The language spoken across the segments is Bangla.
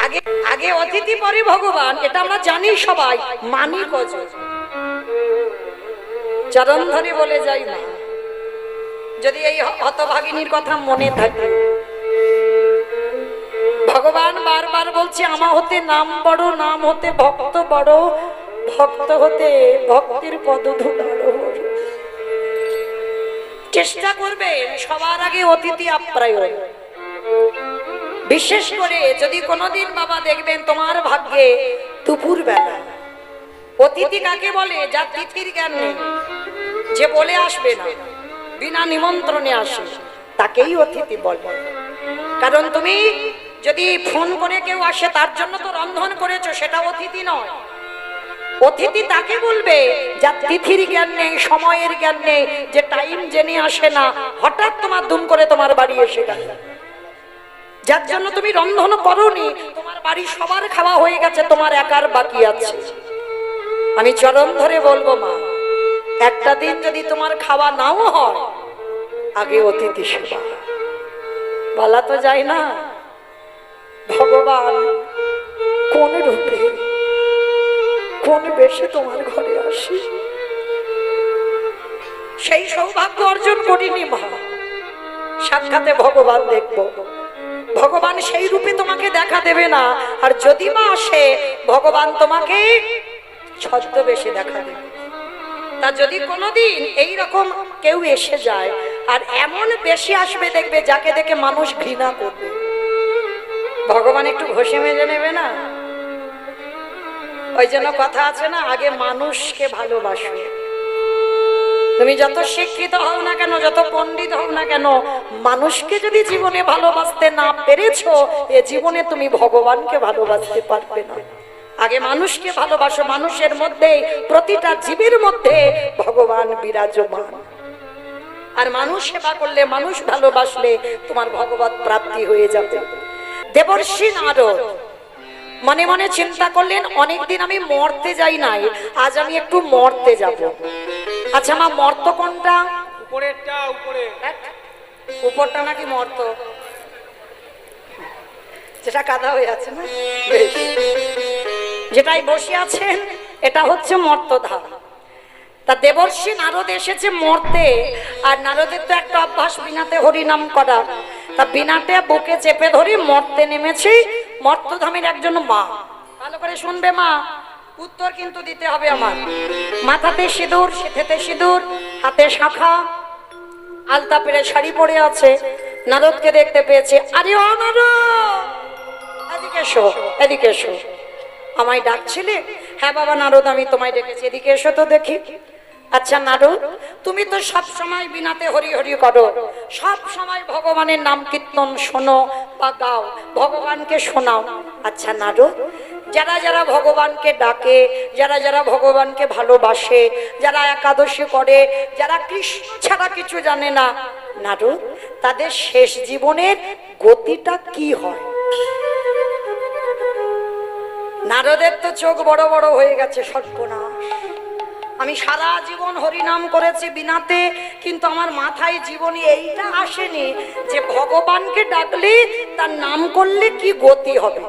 আগে আগে অতিথি পরে ভগবান, এটা আমরা জানি সবাই, মানি কজ চরণ ধরে বলে যাই না। যদি এই হতভাগিনীর কথা মনে থাকে, ভগবান বারবার বলছে আমা হতে নাম বড়, নাম হতে ভক্ত বড়, ভক্ত হতে ভক্তির পদধূলা বড়। চেষ্টা করবেন সবার আগে অতিথি আপ্যায়ন। বিশেষ করে যদি কোনোদিন বাবা দেখবেন তোমার ভাগ্যে দুপুর বেলা অতিথি কাকে বলে, যার তিথির জ্ঞান নেই, যে বলে আসবে না, বিনা নিমন্ত্রণে আসে, তাকেই অতিথি বলে। কারণ তুমি যদি ফোন করে কেউ আসে তার জন্য তো রন্ধন করেছো, সেটা অতিথি নয়। অতিথি তাকে বলবে যার তিথির জ্ঞান নেই, সময়ের জ্ঞান নেই, যে টাইম জেনে আসে না, হঠাৎ তোমার দুম করে তোমার বাড়ি এসে গেল, যার জন্য তুমি রন্ধন করোনি, তোমার বাড়ি সবার খাওয়া হয়ে গেছে, তোমার একার বাকি আছে। আমি চরণ ধরে বলবো মা, একটা দিন যদি তোমার খাওয়া নাও হয়, আগে অতিথি সেবা। বলা তো যায় না ভগবান কোন রূপে কোন বেশে তোমার ঘরে আসি, সেই সৌভাগ্য অর্জন করিনি মা। সাক্ষাতে ভগবান দেখবো, ভগবান সেই রূপে তোমাকে দেখা দেবে না। আর যদি মা আসে, ভগবান তোমাকে ছদ্মবেশে দেখা দেবে। তা যদি কোনোদিন এইরকম কেউ এসে যায়, আর এমন বেশি আসবে দেখবে যাকে দেখে মানুষ ঘৃণা করবে, ভগবান একটু ঘষে মেজে নেবে না। ওই জন্য কথা আছে না, আগে মানুষকে ভালোবাসো। তুমি যত শিক্ষিত হও না কেন, যত পণ্ডিত হও না কেন, মানুষকে যদি জীবনে ভালোবাসতে না পেরেছো, এ জীবনে তুমি ভগবানকে ভালোবাসতে পারবে না। আগে মানুষকে ভালোবাসো। মানুষের মধ্যে, প্রতিটা জীবের মধ্যে ভগবান বিরাজমান। আর মানুষ সেবা করলে, মানুষ ভালোবাসলে তোমার ভগবত প্রাপ্তি হয়ে যাবে। দেবর্ষি নারদ মনে মনে চিন্তা করলেন, অনেকদিন আমি মরতে যাই নাই, আজ আমি একটু মরতে যাব। আচ্ছা মা, মর্ত কোনটা? উপরেরটা। উপরে উপরটা নাকি মর্ত? যেটা কাদা হয়ে আছে না, বেশ, যেটাই বসে আছেন এটা হচ্ছে মর্তধাম। তা দেবর্ষি নারদ এসেছে মর্তে, আর নারদের তো একটা অভ্যাস বিনাতে হরিনাম করা। তা বিনাতে বুকে চেপে ধরে মর্তে নেমেছে মর্তধামের একজন মা। ভালো করে শুনবে মা, উত্তর কিন্তু দিতে হবে আমার। মাথাতে সিঁদুর, সিঁথিতে সিঁদুর, হাতে শাখা, আলতা পেরে শাড়ি পরে আছে। নারদকে দেখতে পেয়েছে। আরে ও নারদ, এদিকে এসো, এদিকে এসো। আমায় ডাকছিলে? হ্যাঁ বাবা নারদ, আমি তোমায় ডেকেছি, এদিকে এসো তো দেখি। আচ্ছা নারদ, তুমি তো সব সময় বিনাতে হরি হরি করো, সব সময় ভগবানের নাম কীর্তন শোনো বা গাও, ভগবানকে শোনাও। আচ্ছা নারদ, যারা যারা ভগবানকে ডাকে, যারা যারা ভগবানকে ভালোবাসে, যারা একাদশী করে, যারা কৃষ্ণ ছাড়া কিছু জানে না, নারদ, তাদের শেষ জীবনের গতিটা কি হয়? নারদের তো চোখ বড় বড় হয়ে গেছে। সর্বনাশ, আমি সারা জীবন হরিনাম করেছি বিনাতে, কিন্তু আমার মাথায় জীবনে এইটা আসেনি যে ভগবানকে ডাকলে, তার নাম করলে কি গতি হবে।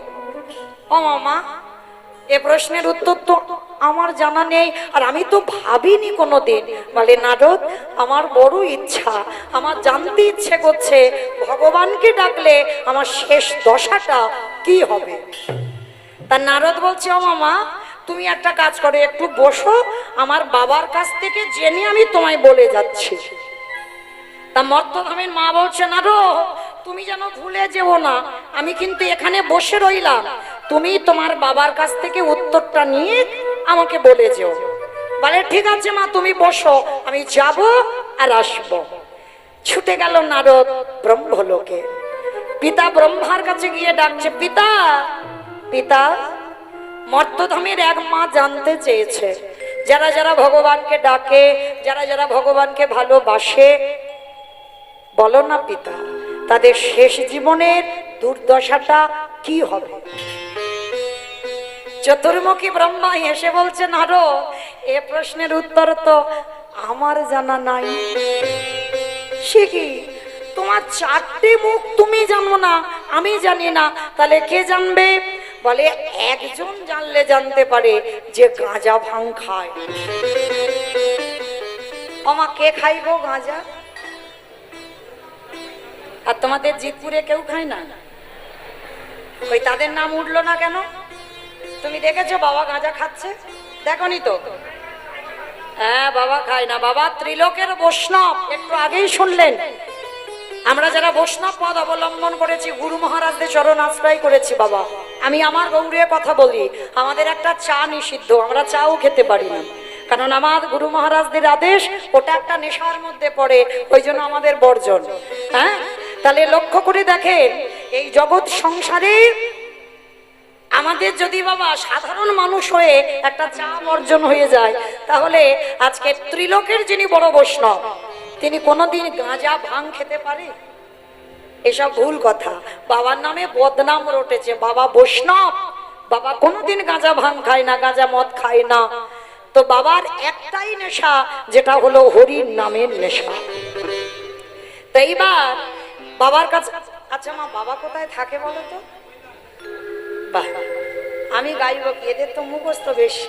ও মামা, এ প্রশ্নের উত্তর তো আমার জানা নেই, আর আমি তো ভাবিনি কোনোদিন। বলে নারদ, আমার বড় ইচ্ছা, আমার জানতে ইচ্ছে করছে ভগবানকে ডাকলে আমার শেষ দশাটা কি হবে। তা নারদ বলছে, ও মামা তুমি একটা কাজ করো, একটু বসো, আমার বাবার কাছ থেকে জেনে আমি তোমায় বলে যাচ্ছি। তা মর্তধামের মা বলছে, নারদ তুমি যেন ভুলে যেও না, আমি কিন্তু এখানে বসে রইলাম, তুমি তোমার বাবার কাছ থেকে উত্তরটা নিয়ে আমাকে বলে যেও। বলে ঠিক আছে মা, তুমি বসো, আমি যাব আর আসবো। ছুটে গেল নারদ ব্রহ্মলোকে। পিতা ব্রহ্মার কাছে গিয়ে ডাকছে, পিতা পিতা, মর্তধামের এক মা জানতে চেয়েছে, যারা যারা ভগবানকে ডাকে, যারা যারা ভগবানকে ভালোবাসে, বলো না পিতা, তাদের শেষ জীবনের দুর্দশাটা কি হবে। চতুর্মুখী ব্রহ্মা হেসে বলছে, নারদ এ প্রশ্নের উত্তর তো আমার জানা নাই। সে কি, তোমার চারটে মুখ তুমি জানো না, আমি জানি না, তাহলে কে জানবে? বলে একজন জানলে জানতে পারে যে গাঁজা ভাং খায়। আমা কে খাইব গাঁজা? আর তোমাদের জিতপুরে কেউ খায় না? ওই তাদের নাম উঠলো না কেন? তুমি দেখেছো বাবা গাঁজা খাচ্ছে? দেখনি তো? হ্যাঁ, বাবা খায় না। বাবা ত্রিলোকের বৈষ্ণব, একটু আগেই শুনলেন। আমরা যারা বৈষ্ণব পদ অবলম্বন করেছি, গুরু মহারাজদের চরণ আশ্রয় করেছি, বাবা আমি আমার গৌরীর কথা বলি, আমাদের একটা চা নিষিদ্ধ, আমরা চাও খেতে পারি না, কারণ আমার গুরু মহারাজদের আদেশ, ওটা একটা নেশার মধ্যে পড়ে, ওই জন্য আমাদের বর্জন। হ্যাঁ, তাহলে লক্ষ্য করে দেখেন, এই জগৎ সংসারে আমাদের যদি বাবা সাধারণ মানুষ হয়ে একটা চা বর্জন হয়ে যায়, তাহলে আজকে ত্রিলোকের যিনি বড় বৈষ্ণব, তিনি কোনোদিন গাঁজা ভাং খেতে পারে? এসব ভুল কথা। বাবার নামে বদনাম রটেছে, বাবা বৈষ্ণব, বাবা কোনোদিন গাঁজা ভাং খায় না, গাঁজা মদ খায় না। তো বাবার একটাই নেশা, যেটা হলো হরির নামের নেশা। তো এইবার বাবার কাছে, আচ্ছা মা, বাবা কোথায় থাকে বলো তো? বাহ, আমি গাইব কি, এদের তো মুখস্থ বেশি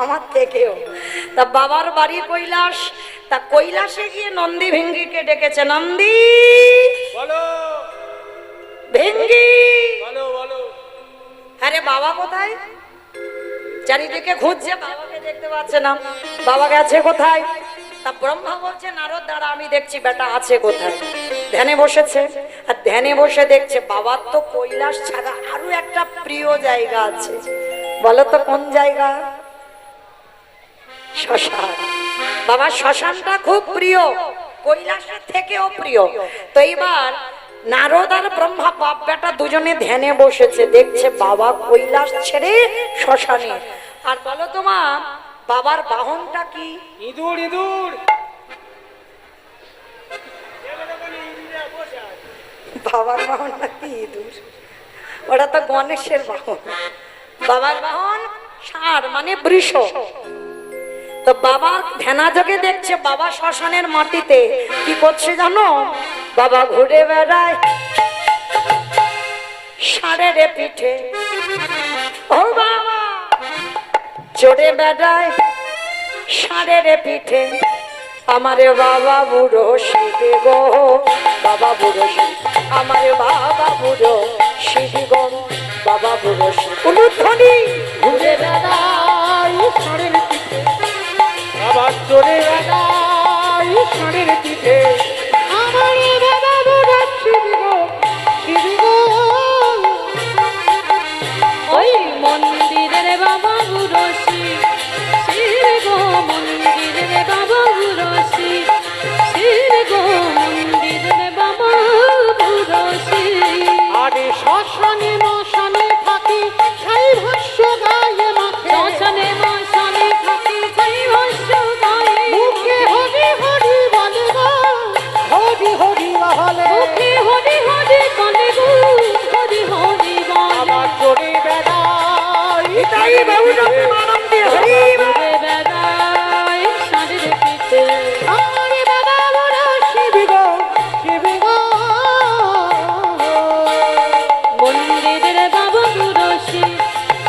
আমার থেকেও। তা বাবার বাড়ি কৈলাস, তা কৈলাসে গিয়ে নন্দী ভেঙ্গিকে ডেকেছে, নন্দী বলো ভেঙ্গি। বলো বলো। আরে বাবা কোথায়? চারিদিকে খুঁজছে, বাবাকে দেখতে পাচ্ছে না। বাবা গেছে কোথায়? তা ব্রহ্মা বলছে, নারদ দ্বারা আমি দেখছি বেটা আছে কোথায়। ধ্যানে বসেছে, আর ধ্যানে বসে দেখছে বাবার তো কৈলাস ছাড়া আরো একটা প্রিয় জায়গা আছে। বলো তো কোন জায়গা? শ্মশান। বাবার শ্মশানটা খুব প্রিয়, কৈলাসের থেকেও প্রিয়। তো এইবার নারদ আর ব্রহ্মা বাপ বেটা দুজনে ধ্যানে বসেছে, দেখছে বাবা কৈলাস ছেড়ে শ্মশানে। আর বলো তোমা, বাবার বাহনটা কি? ইঁদুর ইঁদুর। বাবার বাহনটা কি? ইঁদুর? ওটা তো গণেশের বাহন। বাবার বাহন ষাঁড়, মানে বৃষ। তো বাবা ধ্যানাযোগে দেখছে বাবা শ্মশানের মাটিতে কি করছে জানো? বাবা ঘুরে বেড়ায় ষাঁড়ের পিঠে, ও বাবা চড়ে বেড়ায় ষাঁড়ের পিঠে। আমারে বাবা বুড়ো শিবে গো, বাবা বুড়ো শিব, আমারে বাবা বুড়ো শিবি গো, বাবা বুড়ো শিব। উলুধ্বনি ঘুরে বেড়ায় ষাঁড়ের পিঠে, আবার চড়ে বেড়াই ষাঁড়ের পিঠে। আমারে বাবা বুড়ো শিবি গো, শিবি গো। ওই মন্দিরের বাবা বুড়ো শিব, শিব গো মন্দিরের বাবা বুড়ো শিব, শিব গো মন্দিরের বাবা বুড়ো শিব। আরে শ্মশানে মশানে থাকি ছাই ভাষ্য গায়ে মাখে, শ্মশানে মশানে থাকি ছাই ভাষ্য গায়ে মুখে হরি হরি বলে গো, হরি হরি বলে। মুখে হরি হরি বলে গো, হরি হরি বলে। আবার চড়ে বেড়াই তাই বাবু মানব দিয়ে হরি ঘুরে বেড়ায় ষাঁড়ের পিঠে। আমারে বাবা বড় শিব গো, শিব গো। মন্দিরের বাবা বুড়ো শিব,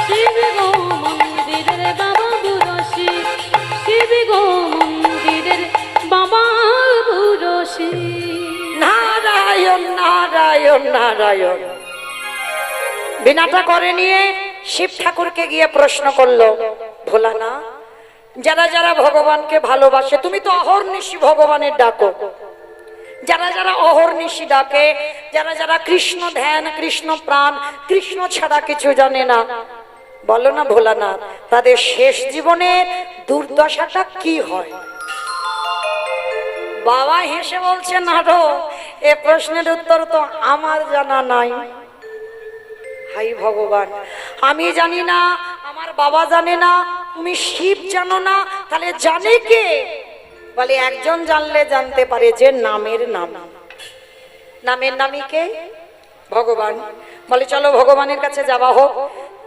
শিব গো মন্দিরের বাবা বুড়ো শিব, শিব গো মন্দিরের বাবা বুড়ো শিব। নারায়ণ নারায়ণ নারায়ণ। বিনাটা করে নিয়ে শিব ঠাকুরকে গিয়ে প্রশ্ন করলো, ভোলানা, যারা যারা ভগবানকে ভালোবাসে, তুমি তো অহর্নিশি ভগবানের ডাকো, যারা যারা অহর্নিশি ডাকে, যারা যারা কৃষ্ণ ধ্যান, কৃষ্ণ প্রাণ, কৃষ্ণ ছাড়া কিছু জানে না, বলো না ভোলানাথ, তাদের শেষ জীবনের দুর্দশাটা কি হয়? বাবা হেসে বলছে, না রো, এ প্রশ্নের উত্তর তো আমার জানা নাই। হাই ভগবান, আমি জানি না, আমার বাবা জানে না, তুমি শিব জানো না, তাহলে জানে কে? বলে একজন জানলে জানতে পারে, যে নামের নাম। নামের নামই কে? ভগবান। বলে চলো ভগবানের কাছে যাওয়া হোক।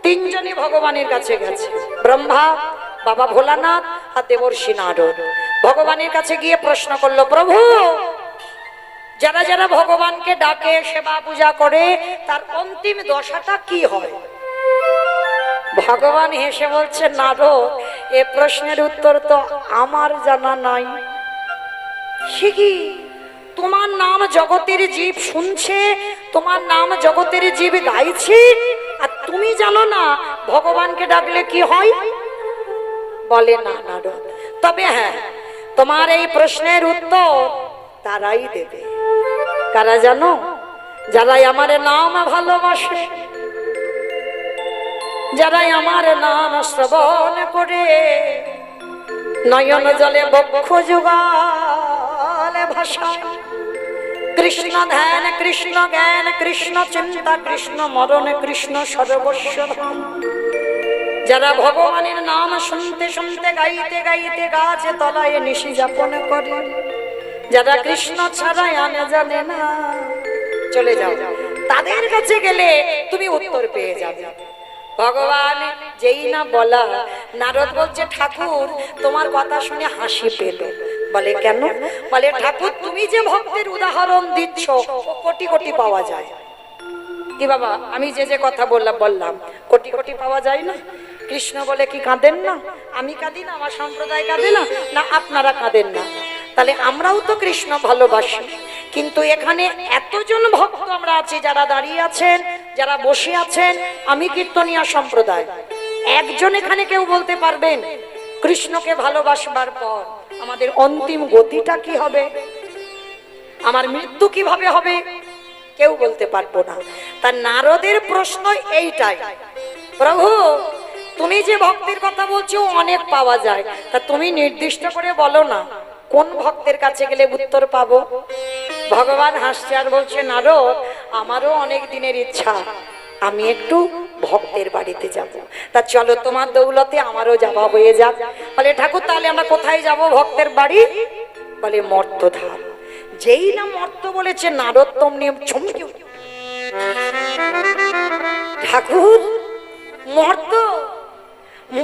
তিনজনই ভগবানের কাছে গেছে, ব্রহ্মা, বাবা ভোলানাথ আর দেবর্ষি নারদ। ভগবানের কাছে গিয়ে প্রশ্ন করলো, প্রভু যারা যারা ভগবানকে ডাকে, সেবা পূজা করে, তার অন্তিম দশাটা কি হয়? ভগবান হেসে বলছে, নারদ, এ প্রশ্নের উত্তর তো আমার জানা নাই। সে কি? তোমার নাম জগতের জীব শুনছে, তোমার নাম জগতের জীব গাইছে, আর তুমি জানো না ভগবানকে ডাকলে কি হয়? বলে না নারদ, তবে হ্যাঁ, তোমার এই প্রশ্নের উত্তর তারাই দেবে। কারা জানো? যারাই আমার নাম ভালোবাসে, যারাই আমার নাম শ্রবণ করে, নয়ন জলে বক্ষ যুগলে ভাষায়, কৃষ্ণ ধ্যান, কৃষ্ণ জ্ঞান, কৃষ্ণ চিন্তা, কৃষ্ণ মরণ, কৃষ্ণ সর্বস্ব ধাম। যারা ভগবানের নাম শুনতে শুনতে, গাইতে গাইতে গাছে তলায় নিশি যাপন করে, যারা কৃষ্ণ ছাড়া আনে জানে না, চলে যাও, তাদের কাছে গেলে তুমি উত্তর পেয়ে যাবে। ভগবান যেই না বলা, নারদ বলছে, ঠাকুর তোমার কথা শুনে হাসি পেল। বলে কেন? বলে ঠাকুর তুমি যে ভক্তের উদাহরণ দিচ্ছ, ও কোটি কোটি পাওয়া যায়। কি বাবা, আমি যে যে কথা বললাম কোটি কোটি পাওয়া যায় না? কৃষ্ণ বলে কি কাঁদেন না? আমি কাঁদি না? আমার সম্প্রদায় কাঁদে না? না আপনারা কাঁদেন না? তাহলে আমরাও তো কৃষ্ণ ভালোবাসি, কিন্তু এখানে এতজন ভক্ত আমরা আছি, যারা দাঁড়িয়ে আছেন, যারা বসে আছেন, আমি কীর্তনিয়া সম্প্রদায়, একজন এখানে কেউ বলতে পারবেন কৃষ্ণকে ভালোবাসবার পর আমাদের অন্তিম গতিটা কি হবে, আমার মৃত্যু কিভাবে হবে? কেউ বলতে পারবো না। তার নারদের প্রশ্ন এইটাই, প্রভু তুমি যে ভক্তের কথা বলছো অনেক পাওয়া যায়, তা তুমি নির্দিষ্ট করে বলো না কোন ভক্তের কাছে গেলে উত্তর পাবো। ভগবান হাসছে আর বলছে, নারদ আমারও অনেক দিনের ইচ্ছা, আমি একটু ভক্তের বাড়িতে যাব, তা চলো তোমার দৌলতে আমারও যাওয়া হয়ে যাক। বলে ঠাকুর তাহলে আমরা কোথায় যাব ভক্তের বাড়ি? বলে মর্তধাম। যেই না মর্ত বলেছে, নারদ তেমনি চমকে উঠল, ঠাকুর মর্ত?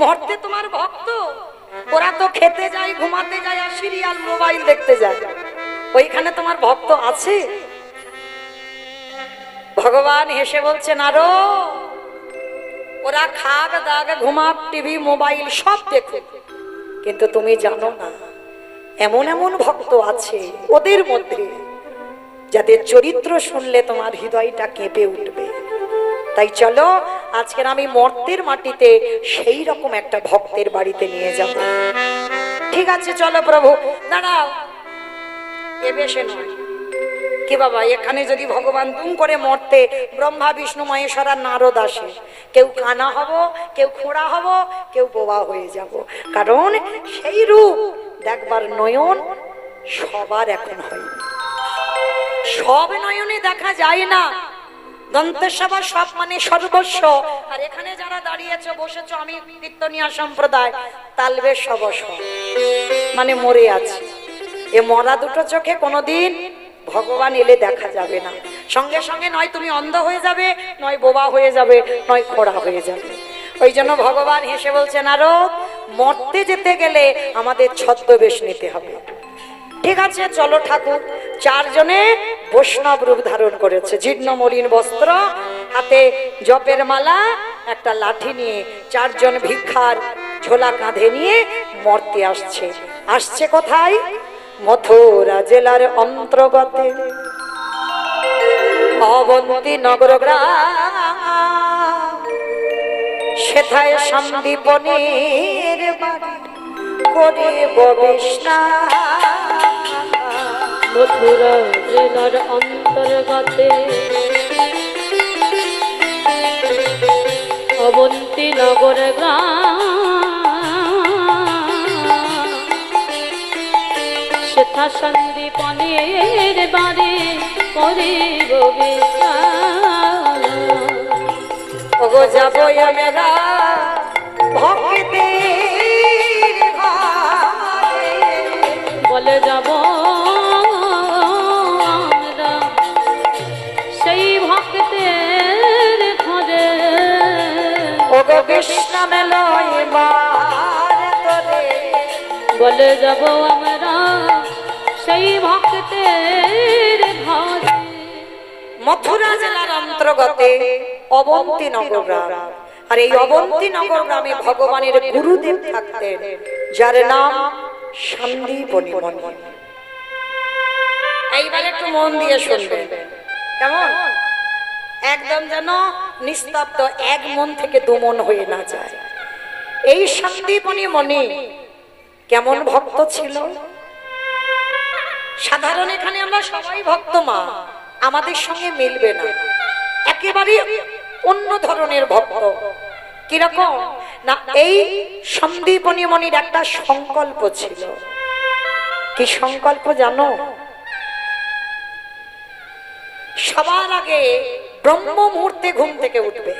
মর্তে তোমার ভক্ত? ওরা তো খেতে যায়, ঘুমাতে যায়, আর সিরিয়াল মোবাইল দেখতে যায়, ওইখানে তোমার ভক্ত আছে? ভগবান হেসে বলছে, নারদ ওরা খাক দাগ ঘুমাক টিভি মোবাইল সব দেখে, কিন্তু তুমি জানো না এমন এমন ভক্ত আছে ওদের মধ্যে যাদের চরিত্র শুনলে তোমার হৃদয়টা কেঁপে উঠবে। তাই চলো আজকের আমি মর্তের মাটিতে সেই রকম একটা ভক্তের বাড়িতে নিয়ে যাব। ঠিক আছে চলো প্রভু। দাঁড়াও, এ বেশে নয় কি বাবা, এখানে যদি ভগবান দুম করে মরতে ব্রহ্মা বিষ্ণু মহেশ্বর আর নারদ আসে, কেউ কানা হব, কেউ খোঁড়া হব, কেউ বোবা হয়ে যাব, কারণ সেই রূপ দেখবার নয়ন সবার এখন হয়, সব নয়নে দেখা যায় না। দন্তেশ্বর সব মানে সর্বস্ব, আর এখানে যারা দাঁড়িয়েছো বসেছো, আমি কীর্তনিয়া সম্প্রদায়, তালবে সবস্ব মানে মরে আছে। এ মরা দুটো চোখে কোনোদিন ভগবান এলে দেখা যাবে না, সঙ্গে সঙ্গে নয় তুমি অন্ধ হয়ে যাবে, নয় বোবা হয়ে যাবে, নয় খোড়া হয়ে যাবে। ওই জন্য ভগবান হেসে বলছেন, আরো মরতে যেতে গেলে আমাদের ছদ্মবেশ নিতে হবে। ঠিক আছে চলো ঠাকুর। চারজনে বৈষ্ণব রূপ ধারণ করেছে, জীর্ণ মলিন বস্ত্র, হাতে জপের মালা, একটা লাঠি নিয়ে চারজন ভিক্ষার ঝোলা কাঁধে নিয়ে মর্তে আসছে। আসছে কোথায়? মথুরা জেলার অন্তর্গতে অবন্তী নগর গ্রাম, সেথায় সন্দীপনের বাড়ি করে ববিষ্ণা। মথুরা জেলার অন্তর্গতে অবন্তী নগর গ্রাম, সেথা সন্দীপনের বাড়ি করিব বিচার। ওগো যাবো আমরা ভক্তের ঘরে, বলে যাব আমরা সেই ভক্তের ঘরে। ওগো বিষ্ণু লয় মার তোরে, বলে যাব আমরা সেই ভক্তের ঘরে। মথুরা জেলার অন্তর্গত অবন্তী নগর গ্রাম। আর এই অবন্তী নগর গ্রামে ভগবানের গুরুদেব থাকতেন, যার নাম সন্দীপনী মুনি। এইবার একটু মন দিয়ে শুনবেন, কেমন? একদম যেন নিস্তব্ধ, এক মন থেকে দু মন হয়ে না যায়। এই সন্দীপনী মুনি কেমন ভক্ত ছিল? সাধারণ এখানে আমরা সবাই ভক্ত মা, আমাদের সঙ্গে মিলবে না, একেবারে অন্য ধরনের ভক্ত। কিরকম না, এই সন্দীপনী মুনির একটা সংকল্প ছিল। কি সংকল্প জানো? সবার আগে ব্রহ্ম মুহূর্তে ঘুম থেকে উঠবে।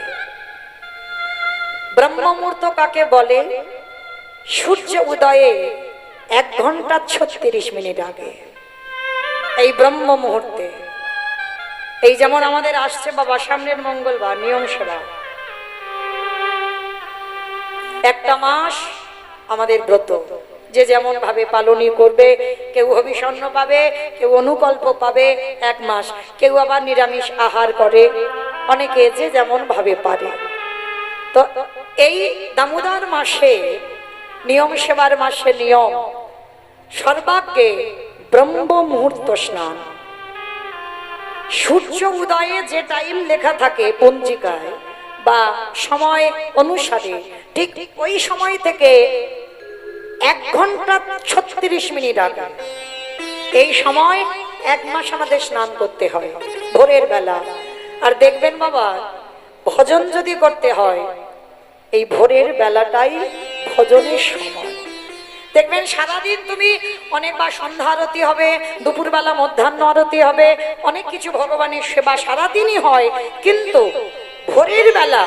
ব্রহ্ম মুহূর্ত কাকে বলে? সূর্য উদয়ে 1 ঘন্টা 36 মিনিট আগে, এই ব্রহ্ম মুহূর্তে। এই যেমন আমাদের আসছে বাবা সামনের মঙ্গলবার নিয়ম সেবা, একটা মাস আমাদের ব্রত, যে যেমন ভাবে পালনই করবে। কেউ হবিষণ্য পাবে, কেউ অনুকল্প পাবে 1 মাস, কেউ আবার নিরামিষ আহার করে, অনেকে যে যেমন ভাবে পারে। তো এই দামোদর মাসে, নিয়ম সেবার মাসে নিয়ম সর্বাগ্যে ব্রহ্ম মুহূর্ত স্নান। সূর্য উদয়ে যে টাইম লেখা থাকে পঞ্জিকায় বা সময় অনুসারে, ঠিক ওই সময় থেকে 1 ঘন্টা 36 মিনিট আগে, এই সময় 1 মাস আমাদের স্নান করতে হয় ভোরের বেলা। আর দেখবেন বাবা, ভজন যদি করতে হয় এই ভোরের বেলাটাই ভজনের সময়। দেখবেন সারাদিন তুমি অনেকবার সন্ধ্যা আরতি হবে, দুপুরবেলা মধ্যাহ্ন আরতি হবে, অনেক কিছু ভগবানের সেবা সারাদিনই হয়, কিন্তু ভোরের বেলা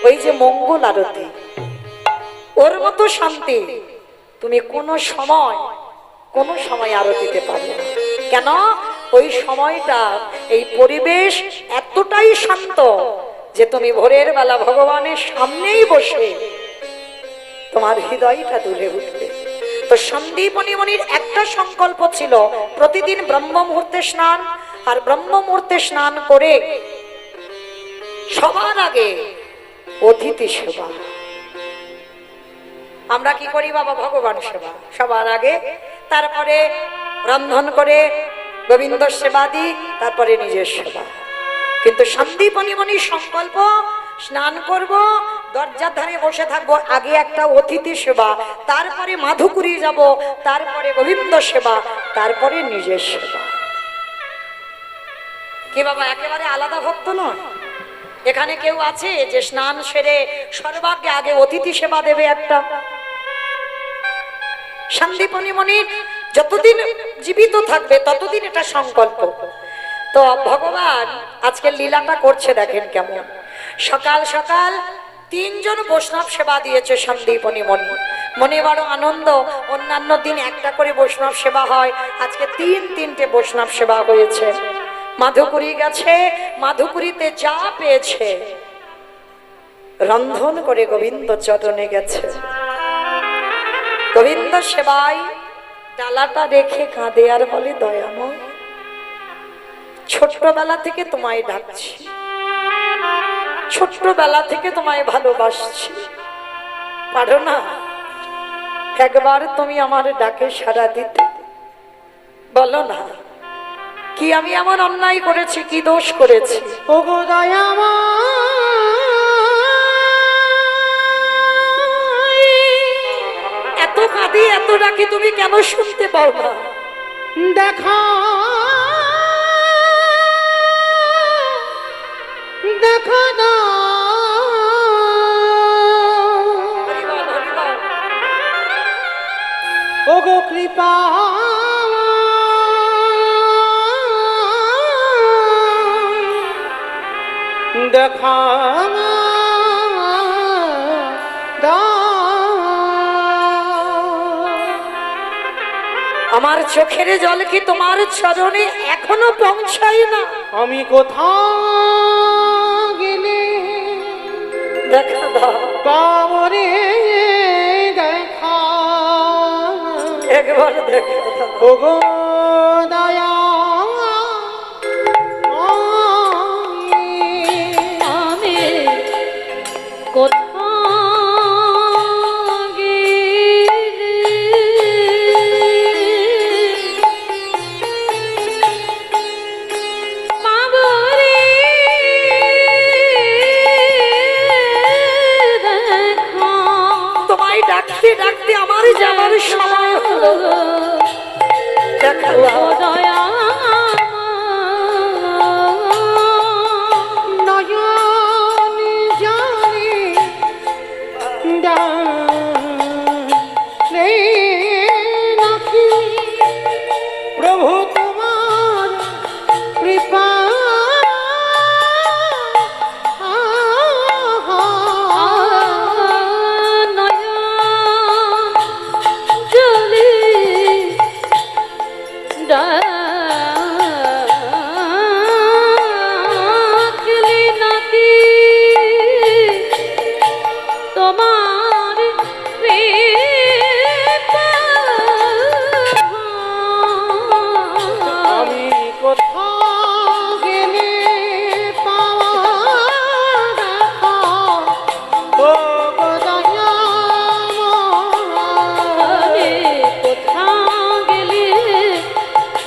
ওই যে মঙ্গল আরতি, ওর মতো শান্তি তুমি কোনো সময় আরো দিতে পারবে না। কেন? ওই সময়টা, এই পরিবেশ এতটাই শান্ত যে তুমি ভোরের বেলা ভগবানের সামনেই বসে তোমার হৃদয়টা দুলে উঠবে। তো সন্দীপনী মুনির একটা সংকল্প ছিল, প্রতিদিন ব্রহ্ম মুহূর্তে স্নান। আর ব্রহ্ম মুহূর্তে স্নান করে সবার আগে অতিথি সেবা। আমরা কি করি বাবা? ভগবান সেবা সবার আগে, তারপরে রন্ধন করে গোবিন্দ সেবা দিই, তারপরে নিজের সেবা। কিন্তু সন্দীপনী মুনির সংকল্প, স্নান করব, দরজার ধারে বসে থাকবো, আগে একটা অতিথি সেবা, তারপরে মাধুকুরি যাব, তারপরে গোবিন্দ সেবা, তারপরে নিজের সেবা। কি বাবা একেবারে আলাদা ভক্ত নয়? এখানে কেউ আছে যে স্নান সেরে সর্বাগ্যে আগে অতিথি সেবা দেবে একটা? সন্দীপনী মুনির যতদিন জীবিত থাকবে ততদিন এটা সংকল্প। তো ভগবান আজকে লীলাটা করছে, দেখেন কেমন। সকাল সকাল 3 জন বৈষ্ণব সেবা দিয়েছে সন্দীপনী মুনি। মনে বড় আনন্দ, অন্যান্য দিন একটা করে বৈষ্ণব সেবা হয়, আজকে 3-3টে বৈষ্ণব সেবা হয়েছে। মাধুকুরি গেছে, মাধুকুরিতে যা পেয়েছে রন্ধন করে গোবিন্দ চরণে গেছে। গোবিন্দ সেবায় ডালাটা রেখে কাঁদে আর বলে, দয়াময়, ছোট্টবেলা থেকে তোমায় ডাকছি, ছোট্টবেলা থেকে তোমায় ভালোবাসছি, পারো না একবার তুমি আমার ডাকে সাড়া দিতে? বলো না, কি আমি এমন অন্যায় করেছি, কি দোষ করেছি? ওগো দয়াময়, এত কাঁদি, এত ডাকি, তুমি কেন শুনতে পাও না? দেখা দেখা না, ওগো কৃপা দেখা আমার চোখের জল কি তোমার চরণে এখনো পৌঁছায় না? আমি কোথাও গেলে দেখা দাও, পাবরে দেখা, একবার দেখা দাও। ওগো দয়া কোথা তোমায় ডাকতে ডাকতে আমার যাবার সময় হলো। দেখা দাও। নয়ন জানি ডালে নাকি প্রভু তোমার কৃপা ডাকলি নাকি তোমার কৃপা আমি কোথাও গেলে পাওয়া দেখা ও রে কোথা গেলে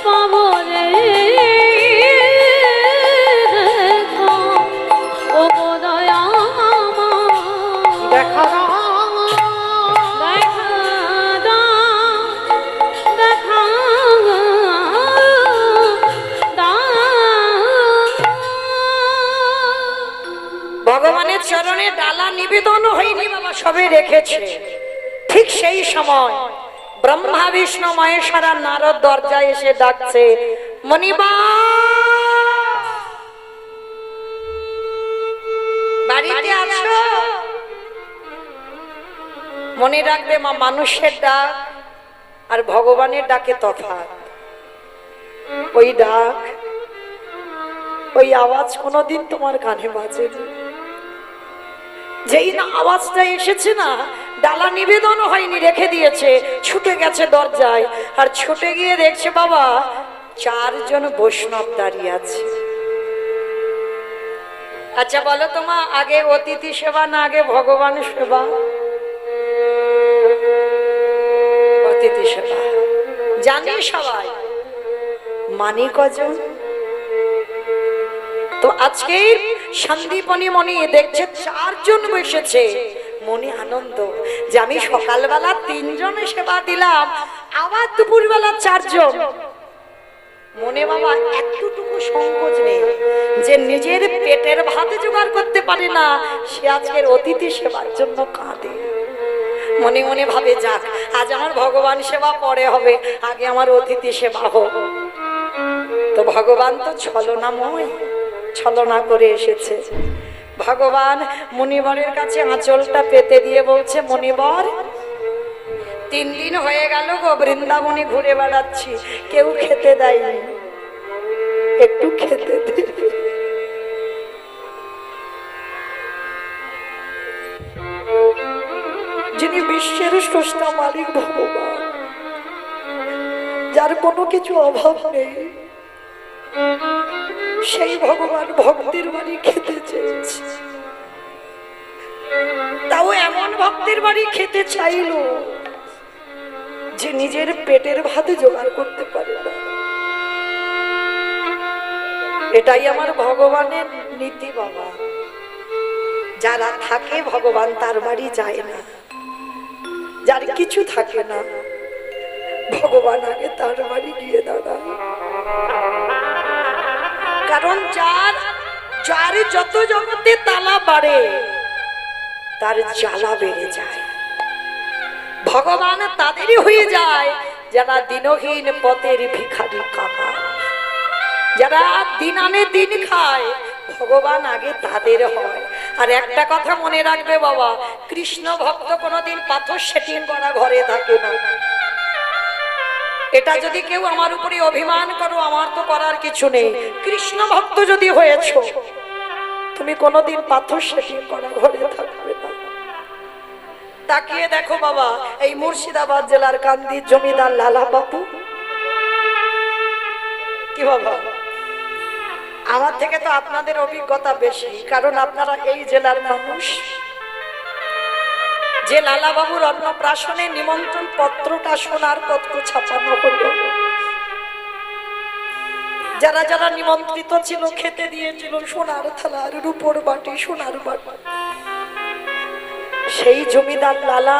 পাবো রে দেখো ও গো দয়াময় দেখা দেখা দাও দেখা দাও ভগবানের চরণে ডালা নিবেদন হয়নি বাবা, সবে রেখেছে। ঠিক সেই সময় ব্রহ্মা বিষ্ণু মহেশ্বরা নারদ দরজায় এসে ডাকছে, মণিবা বাড়িতে আছো? মনে রাখবে মা, মানুষের ডাক আর ভগবানের ডাকে তফাৎ। ওই ডাক, ওই আওয়াজ কোনোদিন তোমার কানে বাজেনি। যেই না আওয়াজটা এসেছে না, ডালা নিবেদন হয়নি, রেখে দিয়েছে, ছুটে গেছে দরজায়। আর ছুটে গিয়ে দেখছে বাবা, 4 জন বৈষ্ণব দাঁড়িয়ে আছে। আচ্ছা বলো তো মা, আগে অতিথি সেবা না আগে ভগবান সেবা? অতিথি সেবা জানি সবাই, মানি কজন? তো আজকে সন্দীপনী মনি দেখছে 4 জন বসেছে। মনে আনন্দ যে আমি সকালবেলা 3 জনে সেবা দিলাম, আবার দুপুরবেলা 4 জন। মনে বাবা এতটুকু সংকোচ নেই যে নিজের পেটের ভাত জোগাড় করতে পারে না, সে আজকের অতিথি সেবার জন্য কাঁদে। মনে মনে ভাবে, যাক আজ আমার ভগবান সেবা পরে হবে, আগে আমার অতিথি সেবা হোক। তো ভগবান তো ছলনাময়, ছলনা করে এসেছে। ভগবান মুনিবরের কাছে আঁচলটা পেতে দিয়ে বলছে, মুনিবর 3 দিন হয়ে গেল গো, বৃন্দাবনে ঘুরে বেড়াচ্ছি, কেউ খেতে দেয়নি, একটু খেতে দে। যিনি বিশ্বের স্রষ্টা মালিক ভগবান, যার কোনো কিছু অভাব নেই, সেই ভগবান ভক্তের বাড়ি খেতে চেয়েছে। তাও এমন ভক্তের বাড়ি খেতে চাইলো যে নিজের পেটের ভাত জোগাড় করতে পারে না। এটাই আমার ভগবানের নীতি বাবা। যারা থাকে ভগবান তার বাড়ি যায় না, যার কিছু থাকে না ভগবান আগে তার বাড়ি গিয়ে দাঁড়ায়। কারণ যার যত জগতে তালা বাড়ে তার জ্বালা বেড়ে যায়। ভগবান তাদেরই হয়ে যায় যারা দিনহীন পথের ভিখারি কাকা, যারা দিন আনে দিন খায়, ভগবান আগে তাদের হয়। আর একটা কথা মনে রাখবে বাবা, কৃষ্ণ ভক্ত কোনোদিন পাথর সেটিং করা ঘরে থাকে না। এটা যদি কেউ আমার উপরে অভিমান করো, আমার তো করার কিছু নেই। কৃষ্ণ ভক্ত যদি হয়েছো, তুমি কোনোদিন পাথর সেটিং করা ঘরে থাকবে না। তাকিয়ে দেখো বাবা, এই মুর্শিদাবাদ জেলার কান্দির জমিদার লালা বাপু, কি বাবা, আমার থেকে তো আপনাদের অভিজ্ঞতা বেশি, কারণ আপনারা এই জেলার মানুষ। যে লালাবাবুর অন্নপ্রাশনে নিমন্ত্রণ পত্রটা সোনার পত্র ছাপানো হলো, যারা যারা নিমন্ত্রিত ছিল খেতে দিয়েছিল সোনার থালার রূপোর বাটি সোনার বাটি। সেই জমিদার লালা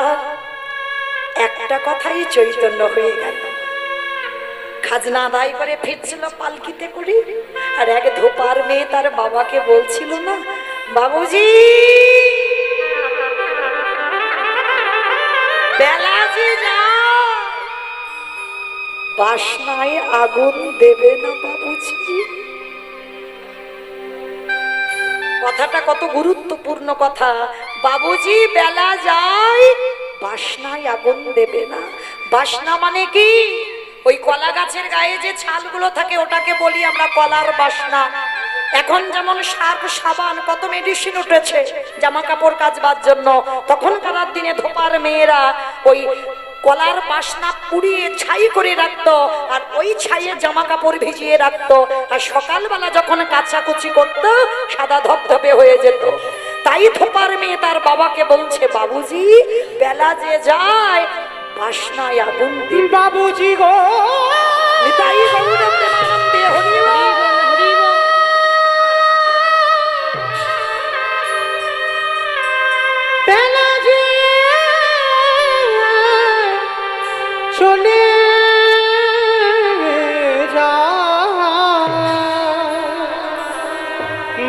একটা কথাই চৈতন্য হয়ে গেল। খাজনা আদায় করে ফিরছিল পালকিতে করে, আর এক ধোপার মেয়ে তার বাবাকে বলছিল না, বাবুজি বেলা যে যায়, বাসনায় আগুন দেবে না বাবুজি। কথাটা কত গুরুত্বপূর্ণ কথা। বাবুজি বেলা যায়, বাসনায় আগুন দেবে না। বাসনা মানে কি? ওই কলা গাছের গায়ে যে ছালগুলো থাকে ওটাকে বলি আমরা কলার বাসনা। এখন যেমন সার্ফ সাবান কত মেডিসিন উঠেছে জামা কাপড় কাচবার জন্য, তখনকার দিনে ধোপার মেয়েরা ওই কলার বাসনা পুড়িয়ে ছাই করে রাখতো, আর ওই ছাইয়ে জামা কাপড় ভিজিয়ে রাখতো, আর সকালবেলা যখন কাচাকুচি করতো সাদা ধবধবে হয়ে যেত। তাই ধোপার মেয়ে তার বাবাকে বলছে, বাবুজি বেলা যে যায়, বাসনায় আগুন দিবে। বাবুজি গো, নিতাই গৌর প্রেমানন্দে হরি বল। বেলা যে চলে যায়,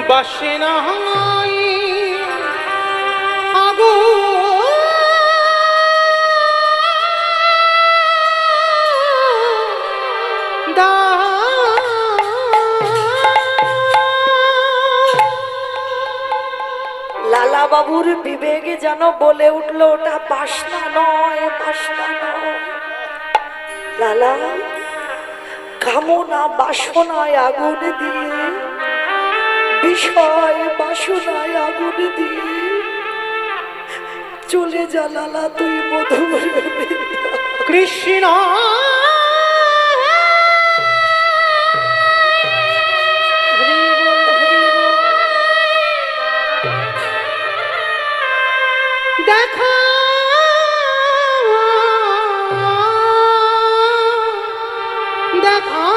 বাসনায় আগুন লালা বাবুর বিবেকে যেন বলে উঠলো, ওটা বাসনা নয়, বাসনা নয়। লালা কামনা বাসনায় আগুন দিয়ে, বিষয় বাসনায় আগুন দিয়ে চলে যা লালা, তুই মধুর কৃষ্ণ দেখা দেখা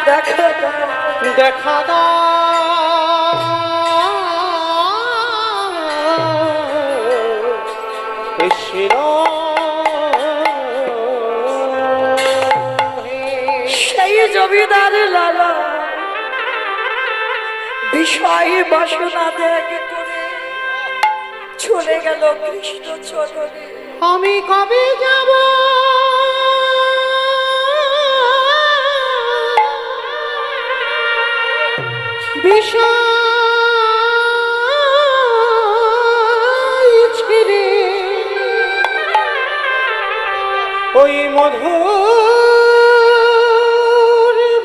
দেখা দেখা দা কৃষ্ণ সেই জমিদার লালা বিষয় বাসনা ত্যাগ করে চলে গেল কৃষ্ণ চরণে। আমি কবে যাব বিষয় ছেড়ে, ওই মধুর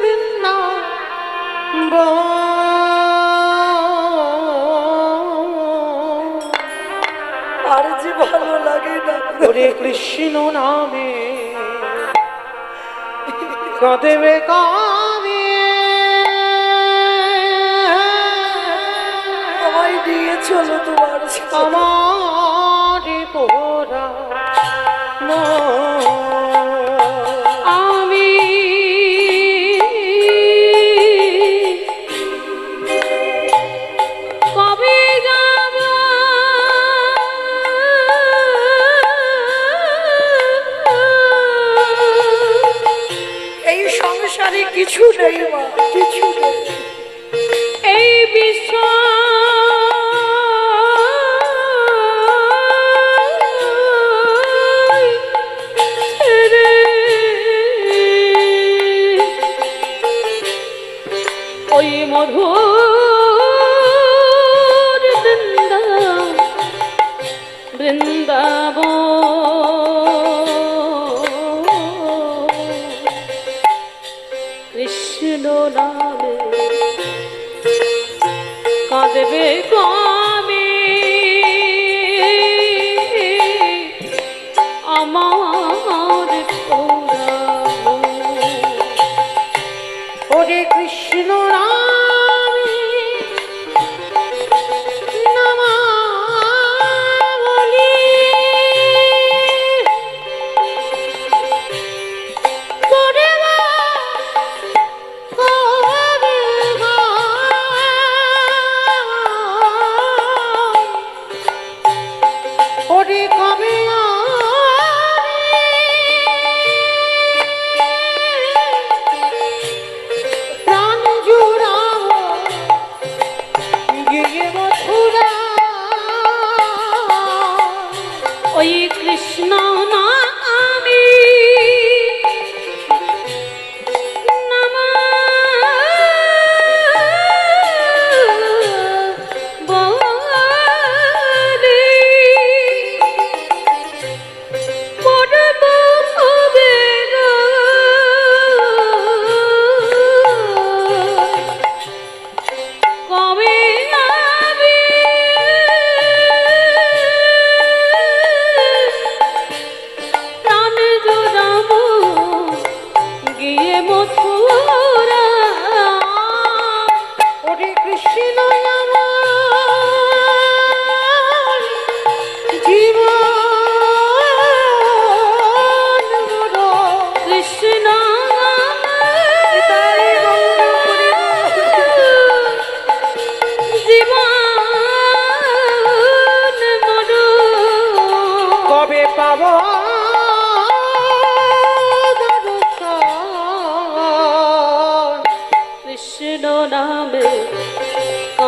বৃন্দাবন। আর যে ভালো লাগে না, ওরে কৃষ্ণ নামে কাঁদেবে কামে, আমায় নিয়ে চলো তোমার সাথে। আমার পোড়া মন। আমি কবে যাব এই সংসারে কিছু নেই মা, কিছু নেই। এই বিশ্ব ছেড়ে, ওই মধুর বৃন্দাবন, কৃষ্ণ নামে কাঁদবে কামে আমার পোড়া মন। ওরে কৃষ্ণ নামে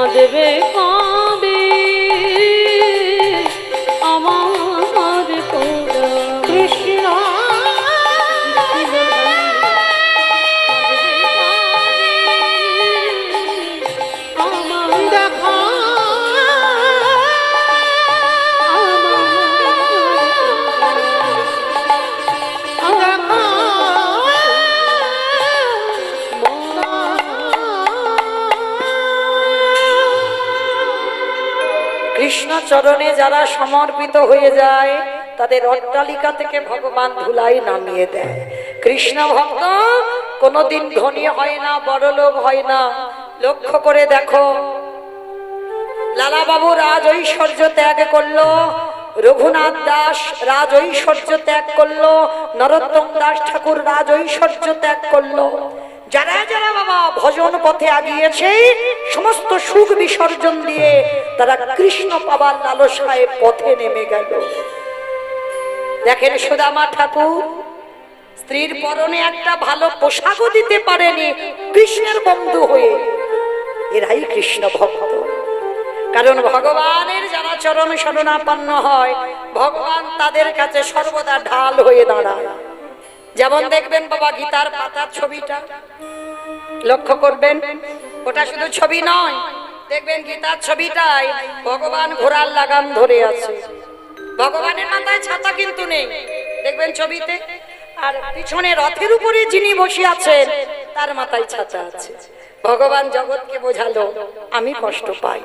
কাঁদবে কাঁদে আমার তোরা কৃষ্ণ দেখা কৃষ্ণ চরণে যারা সমর্পিত হয়ে যায় তাদের অট্টালিকা থেকে ভগবান ধুলাই নামিয়ে দেয়। কৃষ্ণ ভক্ত কোনোদিন ধনী হয় না, বড়লোক হয় না। লক্ষ্য করে দেখো, লালা বাবু রাজ ঐশ্বর্য ত্যাগ করলো, রঘুনাথ দাস রাজ ঐশ্বর্য ত্যাগ করলো, নরোত্তম দাস ঠাকুর রাজ ঐশ্বর্য ত্যাগ করলো। যারা যারা বাবা ভজন পথে আগিয়েছে সমস্ত সুখ বিসর্জন দিয়ে তারা কৃষ্ণ পাবার লালসায় পথে নেমে গেল। দেখেন সুদামা ঠাকুর স্ত্রীর পরনে একটা ভালো পোশাকও দিতে পারেনি কৃষ্ণের বন্ধু হয়ে। এরাই কৃষ্ণ ভক্ত। কারণ ভগবানের যারা চরণ শরণাপন্ন হয় ভগবান তাদের কাছে সর্বদা ঢাল হয়ে দাঁড়ায়। যেমন দেখবেন বাবা গীতার পাতার ছবিটা লক্ষ্য করবেন, ওটা শুধু ছবি নয়, দেখবেন গীতার ছবিটায় ভগবান ঘোড়ার লাগাম ধরে আছে। ভগবানের মাথায় ছাতা কিন্তু নেই, দেখবেন ছবিতে। আর পিছনে রথের উপরে যিনি বসে আছেন তার মাথায় ছাতা আছে। ভগবান জগৎকে বোঝালো আমি কষ্ট পাই,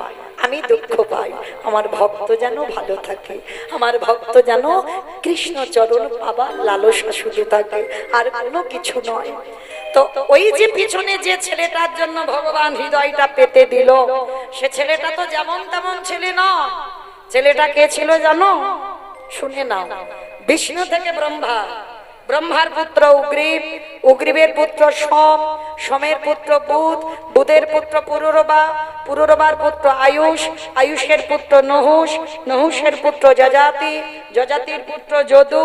আমি দুঃখ পাই, আমার ভক্ত যেন ভালো থাকে, আমার ভক্ত যেন কৃষ্ণ চরণ পাবা লালসা শুধু থাকে, আর কোনো কিছু নয়। তো ওই যে পিছনে যে ছেলেটার জন্য ভগবান হৃদয়টা পেতে দিল, সে ছেলেটা তো যেমন তেমন ছেলে নয়। ছেলেটা কে ছিল জানো? শুনে নাও। বিষ্ণু থেকে ব্রহ্মা, ব্রহ্মার পুত্র উগ্রীব, উগ্রীবের পুত্র সোম, সোমের পুত্র বুধ, বুধের পুত্র পুরুরবা, পুরুরবার পুত্র আয়ুষ, আয়ুষের পুত্র নহুষ, নহুষের পুত্র যজাতি, যজাতির পুত্র যদু,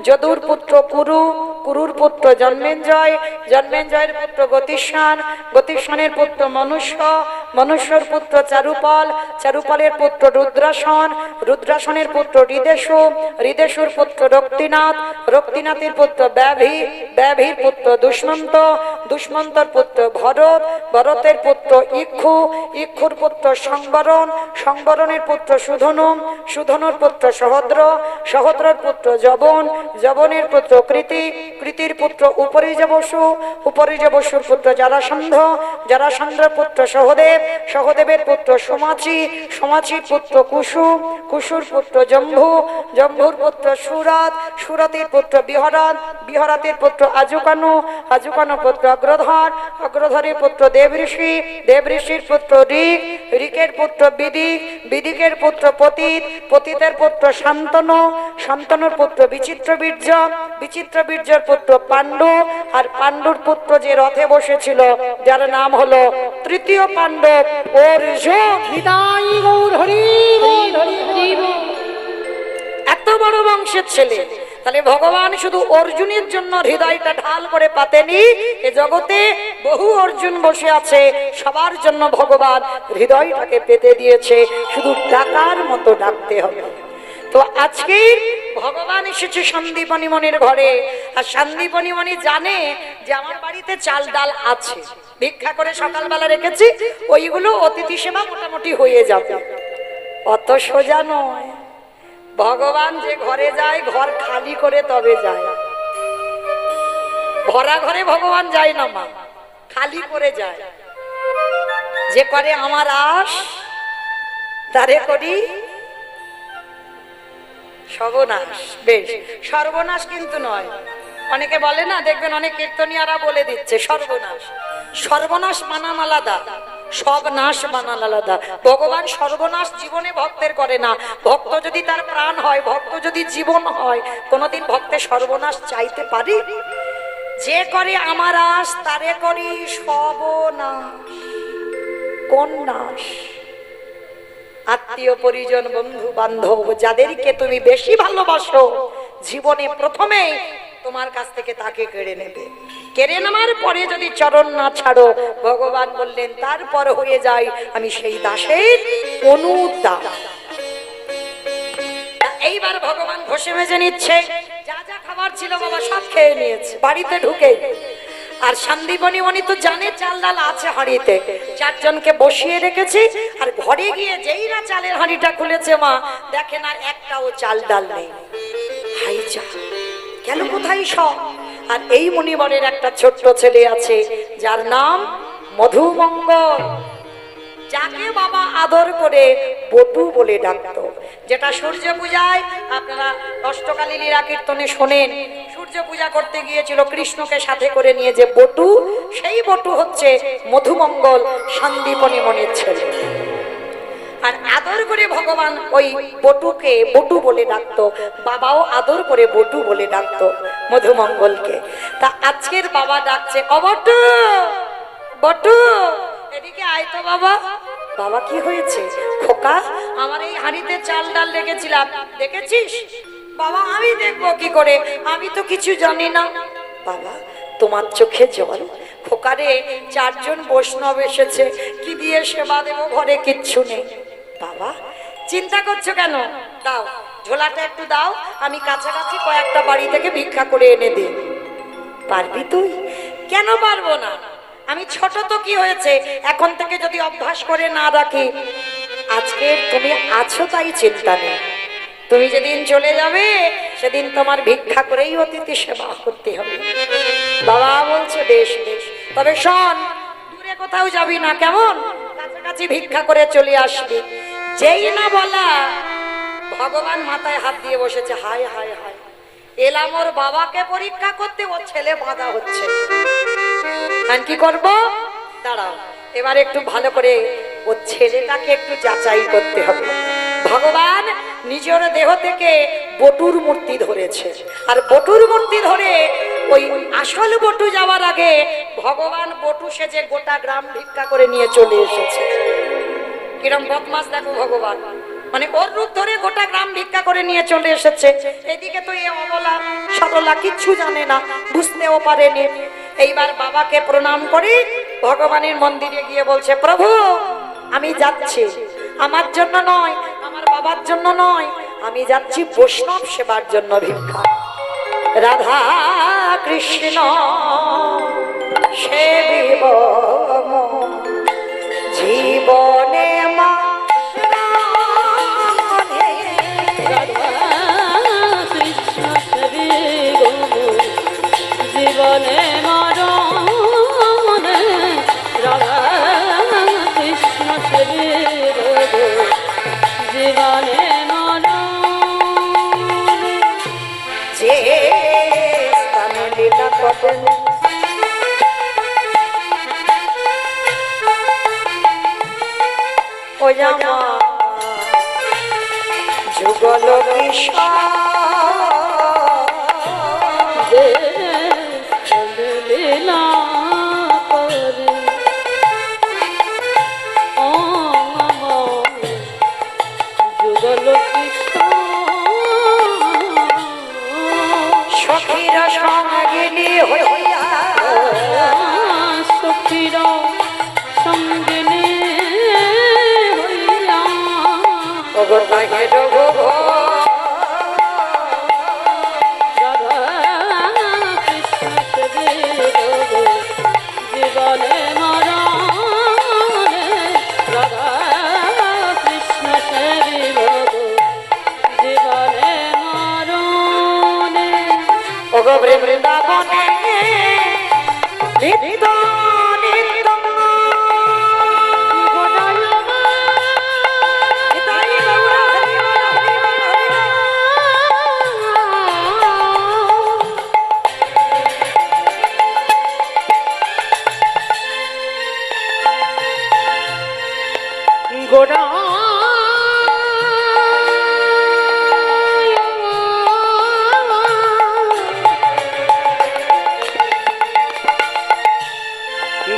যদুর পুত্র কুরু, কুরুর পুত্র জন্মেঞ্জয়, জন্মেঞ্জয়ের পুত্র গতিস্বান, গতিস্বানের পুত্র মনুষ্য, মনুষ্যর পুত্র চারুপাল, চারুপালের পুত্র রুদ্রাসন, রুদ্রাসনের পুত্র হৃদেশু, হৃদেশুর পুত্র রক্তিনাথ, রক্তিনাথের পুত্র ব্যাভি, ব্যাভির পুত্র দুষ্মন্ত, দুষ্মন্তর পুত্র ভরত, ভরতের পুত্র ইক্ষু, ইক্ষুর পুত্র সংবরণ, সংবরণের পুত্র সুধনু, সুধনুর পুত্র সহদ্র, সহদ্রর পুত্র যবন, যবনের পুত্র কৃতি, কৃতির পুত্র উপরিজবসু, উপরিজবসুর পুত্র জারাসন্ধ, জারাসন্ধর পুত্র সহদেব, সহদেবের পুত্র সোমাচি, সোমাচির পুত্র কুসু, কুসুর পুত্র জম্ভু, জম্ভুর পুত্র সুরাত, সুরাতের পুত্র বিহরাত, বিহরাতের পুত্র আজুকানু, আজুকানু পুত্র অগ্রধর, অগ্রধরের পুত্র দেবঋষি, দেবঋষির পুত্র ঋক, ঋকের পুত্র বিদিক, বিদিকের পুত্র পতিত, পতিতের পুত্র শান্তনু, শান্তনুর পুত্র বিচিত্রবীর্য, বিচিত্রবীর্যের পুত্র পাণ্ডু, আর পাণ্ডুর পুত্র যে রথে বসেছিল যার নাম হলো তৃতীয় পাণ্ডব অর্জুন। নিতাই গৌর হরি বল, হরি বল। এত বড় বংশের ছেলে, তাহলে ভগবান শুধু অর্জুনের জন্য হৃদয়টা ঢাল করে পাতেনি, এ জগতে বহু অর্জুন বসে আছে, সবার জন্য ভগবান হৃদয়টাকে পেতে দিয়েছে, শুধু ডাকার মতো ডাকতে হবে। তো আজকে ভগবান এসেছে সন্দীপনী মনির ঘরে, আর সন্দীপনী মনি জানে যে আমার বাড়িতে চাল ডাল আছে, ভিক্ষা করে সকালবেলা রেখেছি, ওইগুলো অতিথি সেবা মোটামুটি হয়ে যাবে। অত সোজা নয়। ভগবান যে ঘরে যায় ঘর খালি করে তবে যায়, ভরা ঘরে ভগবান যায় না মা, খালি করে যায়। যে করে আমার আশ তারে করি সর্বনাশ। বেশ, সর্বনাশ কিন্তু নয়। অনেকে বলে না, দেখবেন অনেক কীর্তনিয়ারা বলে দিচ্ছে সর্বনাশ। সর্বনাশ মানান আলাদা, সব নাশ মানান আলাদা। ভগবান সর্বনাশ জীবনে ভক্তের করে না। ভক্ত যদি তার প্রাণ হয়, ভক্ত যদি জীবন হয়, কোনোদিন ভক্তের সর্বনাশ চাইতে পারি? যে করে আমার আশ তারে করি সর্বনাশ। কোন নাশ? আত্মীয় পরিজন বন্ধু বান্ধব যাদেরকে তুমি বেশি ভালোবাসো, জীবনে প্রথমেই তোমার কাছ থেকে তাকে কেড়ে নেবে। কেড়ে নেওয়ার পরে যদি চরণ না ছাড়ো, ভগবান বললেন তারপর হয়ে যায় আমি সেই দাসের অনুদাস। এইবার ভগবান ঘষে মেজে নিচ্ছে, যা যা খাবার ছিল বাবা সব খেয়ে নিয়েছে বাড়িতে ঢুকে। আর সন্দীপনী মনি তো জানে চাল ডাল আছে হাঁড়িতে, চারজনকে বসিয়ে রেখেছি। আর ঘরে গিয়ে যেই না চালের হাঁড়িটা খুলেছে মা, দেখেন আর একটাও চাল ডাল নেই। হাই যা, কেন কোথায় সব? আর এই মণিবরের একটা ছোট্ট ছেলে আছে যার নাম মধুমঙ্গল, যাকে বাবা আদর করে বটু বলে ডাকতো। যেটা সূর্য পূজায় আপনারা অষ্টকালী লীলা কীর্তনে শোনেন, সূর্য পূজা করতে গিয়েছিল কৃষ্ণকে সাথে করে নিয়ে যে বটু, সেই বটু হচ্ছে মধুমঙ্গল সন্দীপনী মনির ছেলে। আর আদর করে ভগবান ওই বটুকে বটু বলে ডাকতো, বাবাও আদর করে বটু বলে ডাকতো মধুমঙ্গলকে। তা আজকের বাবা ডাকছে, অবটু বটু এদিকে আয় তো বাবা। বাবা কি হয়েছে? খোকা, আমার এই হাঁড়িতে চাল ডাল রেখেছিলাম, দেখেছিস? বাবা আমি দেখবো কি করে, আমি তো কিছু জানি না। বাবা তোমার চোখে জল। খোকারে, চারজন বৈষ্ণব এসেছে, কি দিয়ে সেবা দেবো, ঘরে কিচ্ছু নেই। বাবা চিন্তা করছো কেন? দাও ঝোলাটা একটু দাও, আমি কাছাকাছি কয়েকটা বাড়ি থেকে ভিক্ষা করে এনে দিই। পারবি তুই? কেন পারবো না, আমি ছোট তো কি হয়েছে, এখন থেকে যদি অভ্যাস করে না রাখি। আজকে তুমি আছো তাই চিন্তা নেই, তুমি যেদিন চলে যাবে সেদিন তোমার ভিক্ষা করেই অতিথি সেবা করতে হবে। বাবা বলছে বেশ বেশ, তবে শোন দূরে কোথাও যাবি না, কেমন? কাছাকাছি ভিক্ষা করে চলে আসবি। যেই না বলা, ভগবান মাথায় হাত দিয়ে বসেছে। হায় হায় হায়, এলাম ওর বাবাকে পরীক্ষা করতে, ওর ছেলে বাঁধা হচ্ছে। কি করবো? দাঁড়াও, এবার একটু ভালো করে ওর ছেলেটাকে একটু যাচাই করতে হবে। ভগবান নিজের দেহ থেকে বটুর মূর্তি ধরেছে, আর বটুর মূর্তি ধরে ওই আসল বটু যাওয়ার আগে ভগবান বটু সেজে গোটা গ্রাম ভিক্ষা করে নিয়ে চলে এসেছে। কিরম বদমাস দেখো ভগবান, মানে ওর রূপ ধরে গোটা গ্রাম ভিক্ষা করে নিয়ে চলে এসেছে। এদিকে তো এ অবলা সরলা কিচ্ছু জানে না, বুঝতেও পারেনি। এইবার বাবাকে প্রণাম করি ভগবানের মন্দিরে গিয়ে বলছে, প্রভু আমি যাচ্ছি, আমার জন্য নয়, আমার বাবার জন্য নয়, আমি যাচ্ছি বৈষ্ণব সেবার জন্য ভিক্ষা। রাধা কৃষ্ণ সেবিব জীবনে মা, কৃষ্ণ সেবি জীবনে মরণে, রাধা কৃষ্ণ সেবি জীবনে মরণে। যে স্থানে লীলা করেন ও জামা যুগল কৃষ্ণ লীলা করে ও যুগল কৃষ্ণ সখীরা সঙ্গিনী হইয়া, সখীর সঙ্গিনী হইয়া, অগতাহে রঘুভ রাধা কৃষ্ণ সেবি জীবনে মরণে, রাধা কৃষ্ণ সেবি জীবনে মরণে। ওগো বৃন্দাবনে নিত্য নিত্য নিতাই গৌর হরি হরি হরি। গোড়া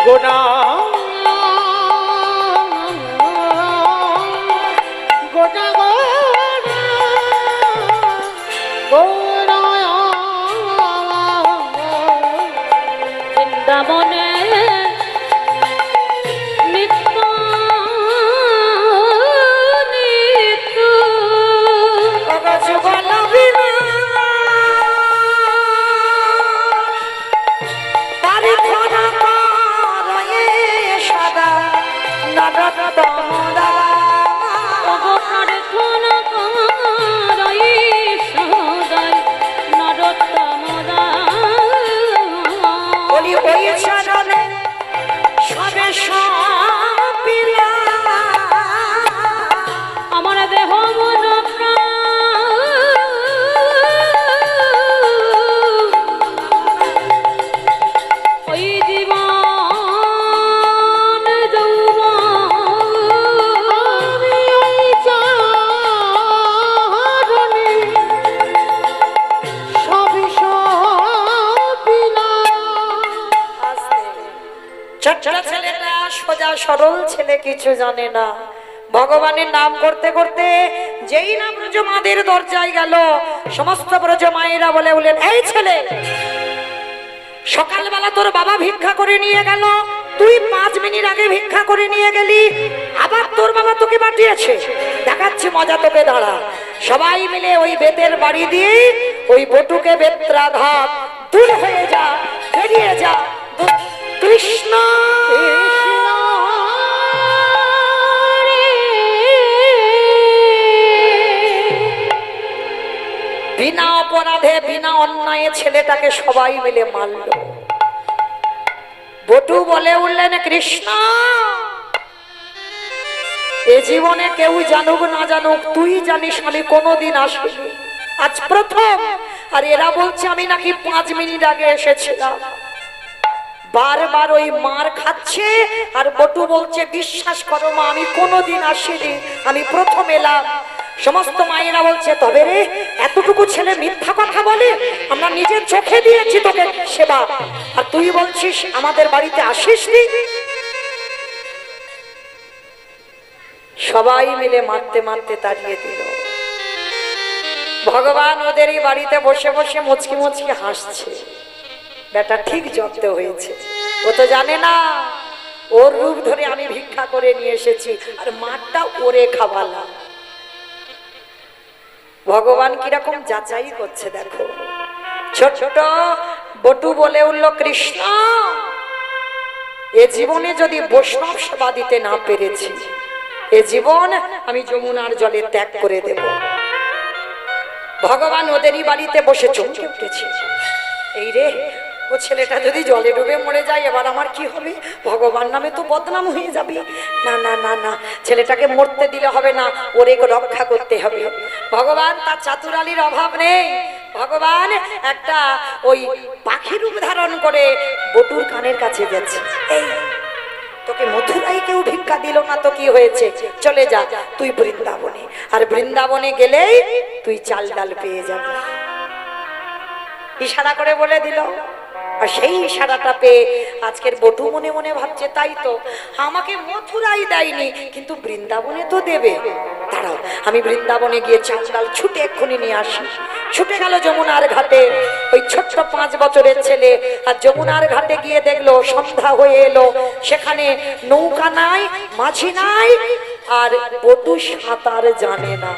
গোড়া গোটা গোড়া বনে নিত্য নিত্য যুগল বিনা পারিথনা করয়ে সদা নরতমদা প্রার্থনা করাই সদাই নরোত্তমদা বলি ওই চরণে সবে সপিলা আমার দেহ মন প্রাণ ওই জীবন যৌবন আমি ওই চরণে সবই সপিলাম। ছোট্ট ছেলেটা সোজা সরল ছেলে, কিছু জানে না। ভগবানের নাম করতে করতে যেই না ব্রজমাদের দরজায় গেল, সমস্ত ব্রজ মায়েরা বলে উঠলেন, এই ছেলে, সকালবেলা তোর বাবা ভিক্ষা করে নিয়ে গেল, তুই 5 মিনিট আগে ভিক্ষা করে নিয়ে গেলি, আবার তোর বাবা তোকে পাঠিয়েছে, দেখাচ্ছি মজা তোকে, দাঁড়া। সবাই মিলে ওই বেতের বাড়ি দিয়ে ওই বটুকে বেত্রাঘাত, দূর হয়ে যা, বেরিয়ে যা। কৃষ্ণ বিনা অপরাধে বিনা অন্যায়ে ছেলেটাকে সবাই মিলে মারল। বটু বলে উঠলেন, কৃষ্ণ, এ জীবনে কেউ জানুক না জানুক, তুই জানিস আমি কোনোদিন আসিনি, আজ প্রথম। আর এরা বলছে আমি নাকি 5 মিনিট আগে এসেছিলাম। বারবার ওই মার খাচ্ছে, আর বটু বলছে, বিশ্বাস করো মা, আমি কোনোদিন আসিনি, আমি প্রথম এলাম। সমস্ত মায়েরা বলছে, তবে রে, এতটুকু ছেলে মিথ্যা কথা বলে, আমরা নিজের চোখে দিয়েছি তোকে সেবা, আর তুই বলছিস আমাদের বাড়িতে আসিসনি। সবাই মিলে মারতে মারতে তাড়িয়ে দিল। ভগবান ওদেরই বাড়িতে বসে বসে মুচকি মুচকি হাসছে, বেটা ঠিক জব্দ হয়েছে। ও তো জানে না ওর রূপ ধরে আমি ভিক্ষা করে নিয়ে এসেছি, আর মারটা ওরে খাওয়ালাম। ভগবান কিরকম যাচাই করছে দেখো। ছোট ছোট বটু বলে উঠল, কৃষ্ণ, এ জীবনে যদি বৈষ্ণব সেবা দিতে না পেরেছি, এ জীবন আমি যমুনার জলে ত্যাগ করে দেব। ভগবান ওদেরই বাড়িতে বসে চমকে উঠেছে, এই রে, ও ছেলেটা যদি জলে ডুবে মরে যায়, এবার আমার কি হবে? ভগবান নামে তো বদনাম হয়ে যাবে। না না না না, ছেলেটাকে মরতে দিলে হবে না, ওরে রক্ষা করতে হবে। ভগবান তার চাতুরালির অভাব নেই। ভগবান একটা ওই পাখি রূপ ধারণ করে বটুর কানের কাছে গেছে, এই তোকে মথুরায় কেউ ভিক্ষা দিল না তো কি হয়েছে, চলে যা তুই বৃন্দাবনে, আর বৃন্দাবনে গেলেই তুই চাল ডাল পেয়ে যাবি। ইশারা করে বলে দিল, আর সেই ইশারাটা পেয়ে আজকের বটু মনে মনে ভাবছে, তাই তো, আমাকে মথুরাই দেয়নি, কিন্তু বৃন্দাবনে তো দেবে। দাঁড়াও, আমি বৃন্দাবনে গিয়ে চাল ডাল ছুটে এক্ষুনি নিয়ে আসি। ছুটে গেল যমুনার ঘাটে, ওই ছোট্ট 5 বছরের ছেলে, আর যমুনার ঘাটে গিয়ে দেখলো সন্ধ্যা হয়ে এলো, সেখানে নৌকা নাই, মাঝি নাই, আর বটু সাঁতার জানে না।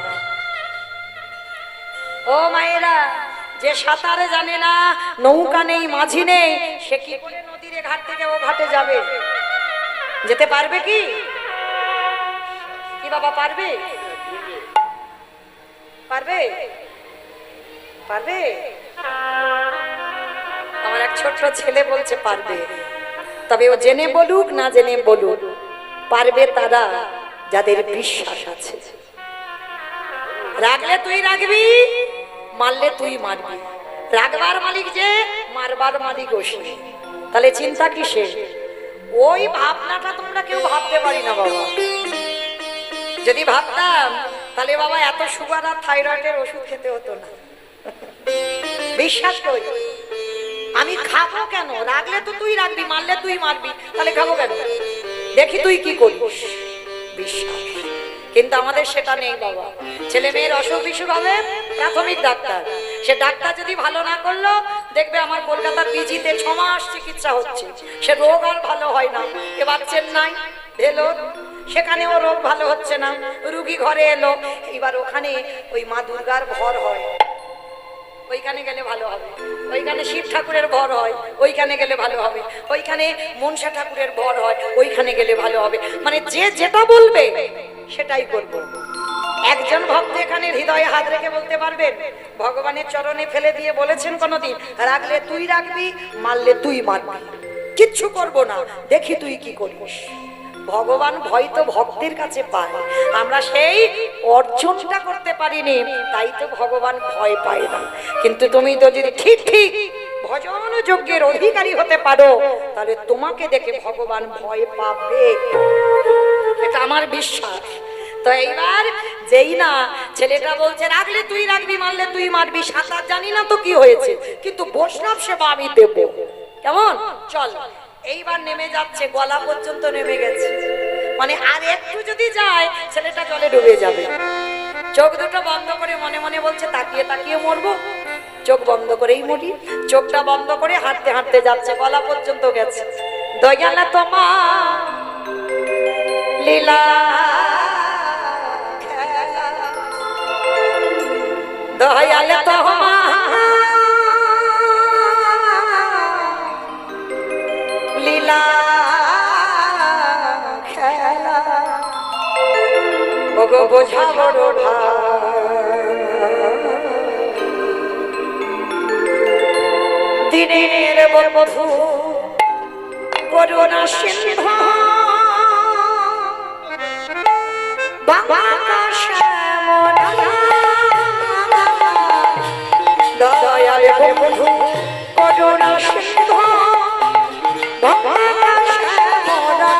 ও মায়েরা, যে সাঁতারে জানে না, নৌকা নেই, মাঝি নেই, সে কি করে নদীর ঘাট থেকে ও ঘাটে যাবে? যেতে পারবে কি? কি বাবা, পারবে? পারবে? পারবে? আমার এক ছোট্ট ছেলে বলছে পারবে, তবে ও জেনে বলুক না জেনে বলুক, পারবে তারা যাদের বিশ্বাস আছে। রাগলে তুই রাগবি, মারলে তুই মারবি। রাগবার মালিক যে, মারবার মালিক ওসে। তাহলে চিন্তা কিসে? ওই ভাবনাটা তোমরা কেউ ভাবতে পারি না বাবা। যদি ভাবতাম তাহলে বাবা এত সুগার আর থাইরয়েডের ওষুধ খেতে হতো না। বিশ্বাস করি, আমি খাবো কেন? রাগলে তো তুই রাখবি, মারলে তুই মারবি, তাহলে খাবো কেন? দেখি তুই কি করিস। বিশ্বাস। কিন্তু আমাদের সেটা নেই বাবা। ছেলে মেয়ের অসুখ বিসুখ হবে, প্রাথমিক ডাক্তার, সে ডাক্তার যদি ভালো না করলো দেখবে আমার কলকাতার পিজিতে 6 মাস চিকিৎসা হচ্ছে, সে রোগ আর ভালো হয় না। এবার চেন্নাই ভেলোর, সেখানেও রোগ ভালো হচ্ছে না, রুগী ঘরে এলো, এবার ওখানে ওই মা দুর্গার ভর হয়, ওইখানে গেলে ভালো হবে। ওইখানে শিব ঠাকুরের ভর হয়, ওইখানে গেলে ভালো হবে। ওইখানে মনসা ঠাকুরের ভর হয়, ওইখানে গেলে ভালো হবে। মানে যে যেটা বলবে সেটাই করব। একজন ভক্ত এখানে হৃদয়ে হাত রেখে বলতে পারবেন, ভগবানের চরণে ফেলে দিয়ে বলেছেন কোনদিন, রাখলে তুই রাখবি, মারলে তুই মারবি, কিচ্ছু করব না, দেখি তুই কি করিস। ভগবান ভয় তো ভক্তের কাছে পায়, আমরা সেই অর্জনটা করতে পারিনি, তাই তো ভগবান ভয় পায় না। কিন্তু তুমি তো যদি ঠিক ঠিক ভজন যজ্ঞের অধিকারী হতে পারো, তাহলে তোমাকে দেখে ভগবান ভয় পাবে, এটা আমার বিশ্বাস। তো এইবার যেই না ছেলেটা বলছে রাখলে তুই রাখবি, মারলে তুই মারবি, সাঁতার জানি না তো কি হয়েছে, কিন্তু বৈষ্ণব সেবা আমি দেব, কেমন? চল। এইবার নেমে যাচ্ছে, গলা পর্যন্ত নেমে গেছে, মানে আর একটু যদি যায় ছেলেটা জলে ডুবে যাবে। চোখ দুটো বন্ধ করে মনে মনে বলছে তাকিয়ে তাকিয়ে মরবো, চোখ বন্ধ করেই মরি। চোখটা বন্ধ করে হাঁটতে হাঁটতে যাচ্ছে, গলা পর্যন্ত গেছে। দয়ালা তোমার লীলা দয়ালে তোমার লীলা খেলা, ওগো বোঝা বড় দিনের বন্ধু করুণা সিন্ধু বাংলা শ্যামলা, দয়ালে বন্ধু করুণা সিন্ধু বাংলা শ্যামলা,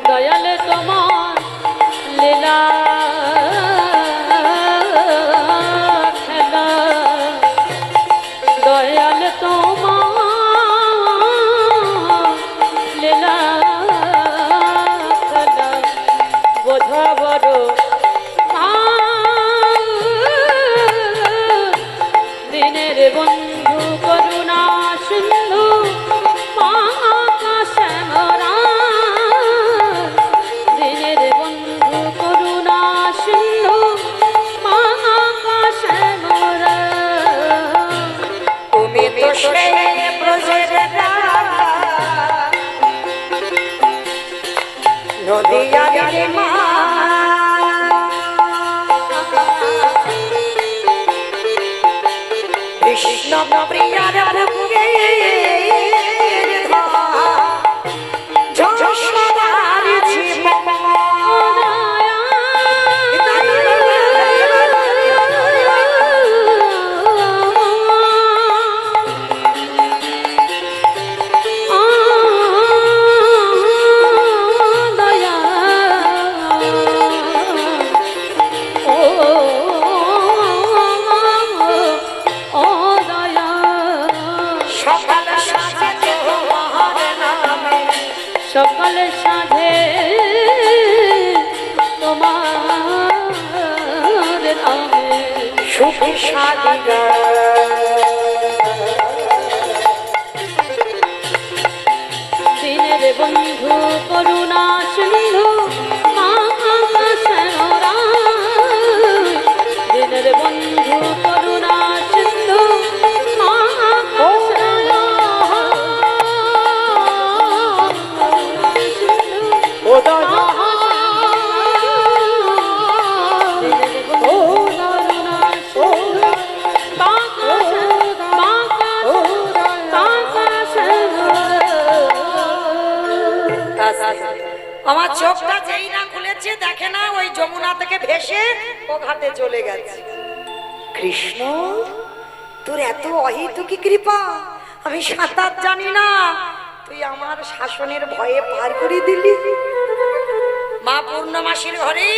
দয়ালে তোমার লীলা খেলা, দয়ালে তোমার লীলা খেলা, বোঝা বড় দিনের বন্ধু করুণা সিন্ধু শ্যামরা, দিনের বন্ধু করুণা সিন্ধু শ্যামরা, তুমি তো সেই ব্রজের নদিয়ার মা, কৃষ্ণ প্রিয়ার বুকে যশোদার জীবন, সকালে সাধে তোমার নামে সুখী সাদিগা দিনের বন্ধু করুণা সিন্ধু শ্যামরা, দিনের বন্ধু করুণা সিন্ধু ও দাদা আমার চোখটা যেই না খুলেছে দেখে না ওই যমুনা থেকে ভেসে ও ঘাটে চলে গেছে। কৃষ্ণ তোর এত অহেতুকি কৃপা, আমি সাঁতার জানি না, তুই আমার শাসনের ভয়ে পার করে দিলি। মা পূর্ণমাসীর ঘরে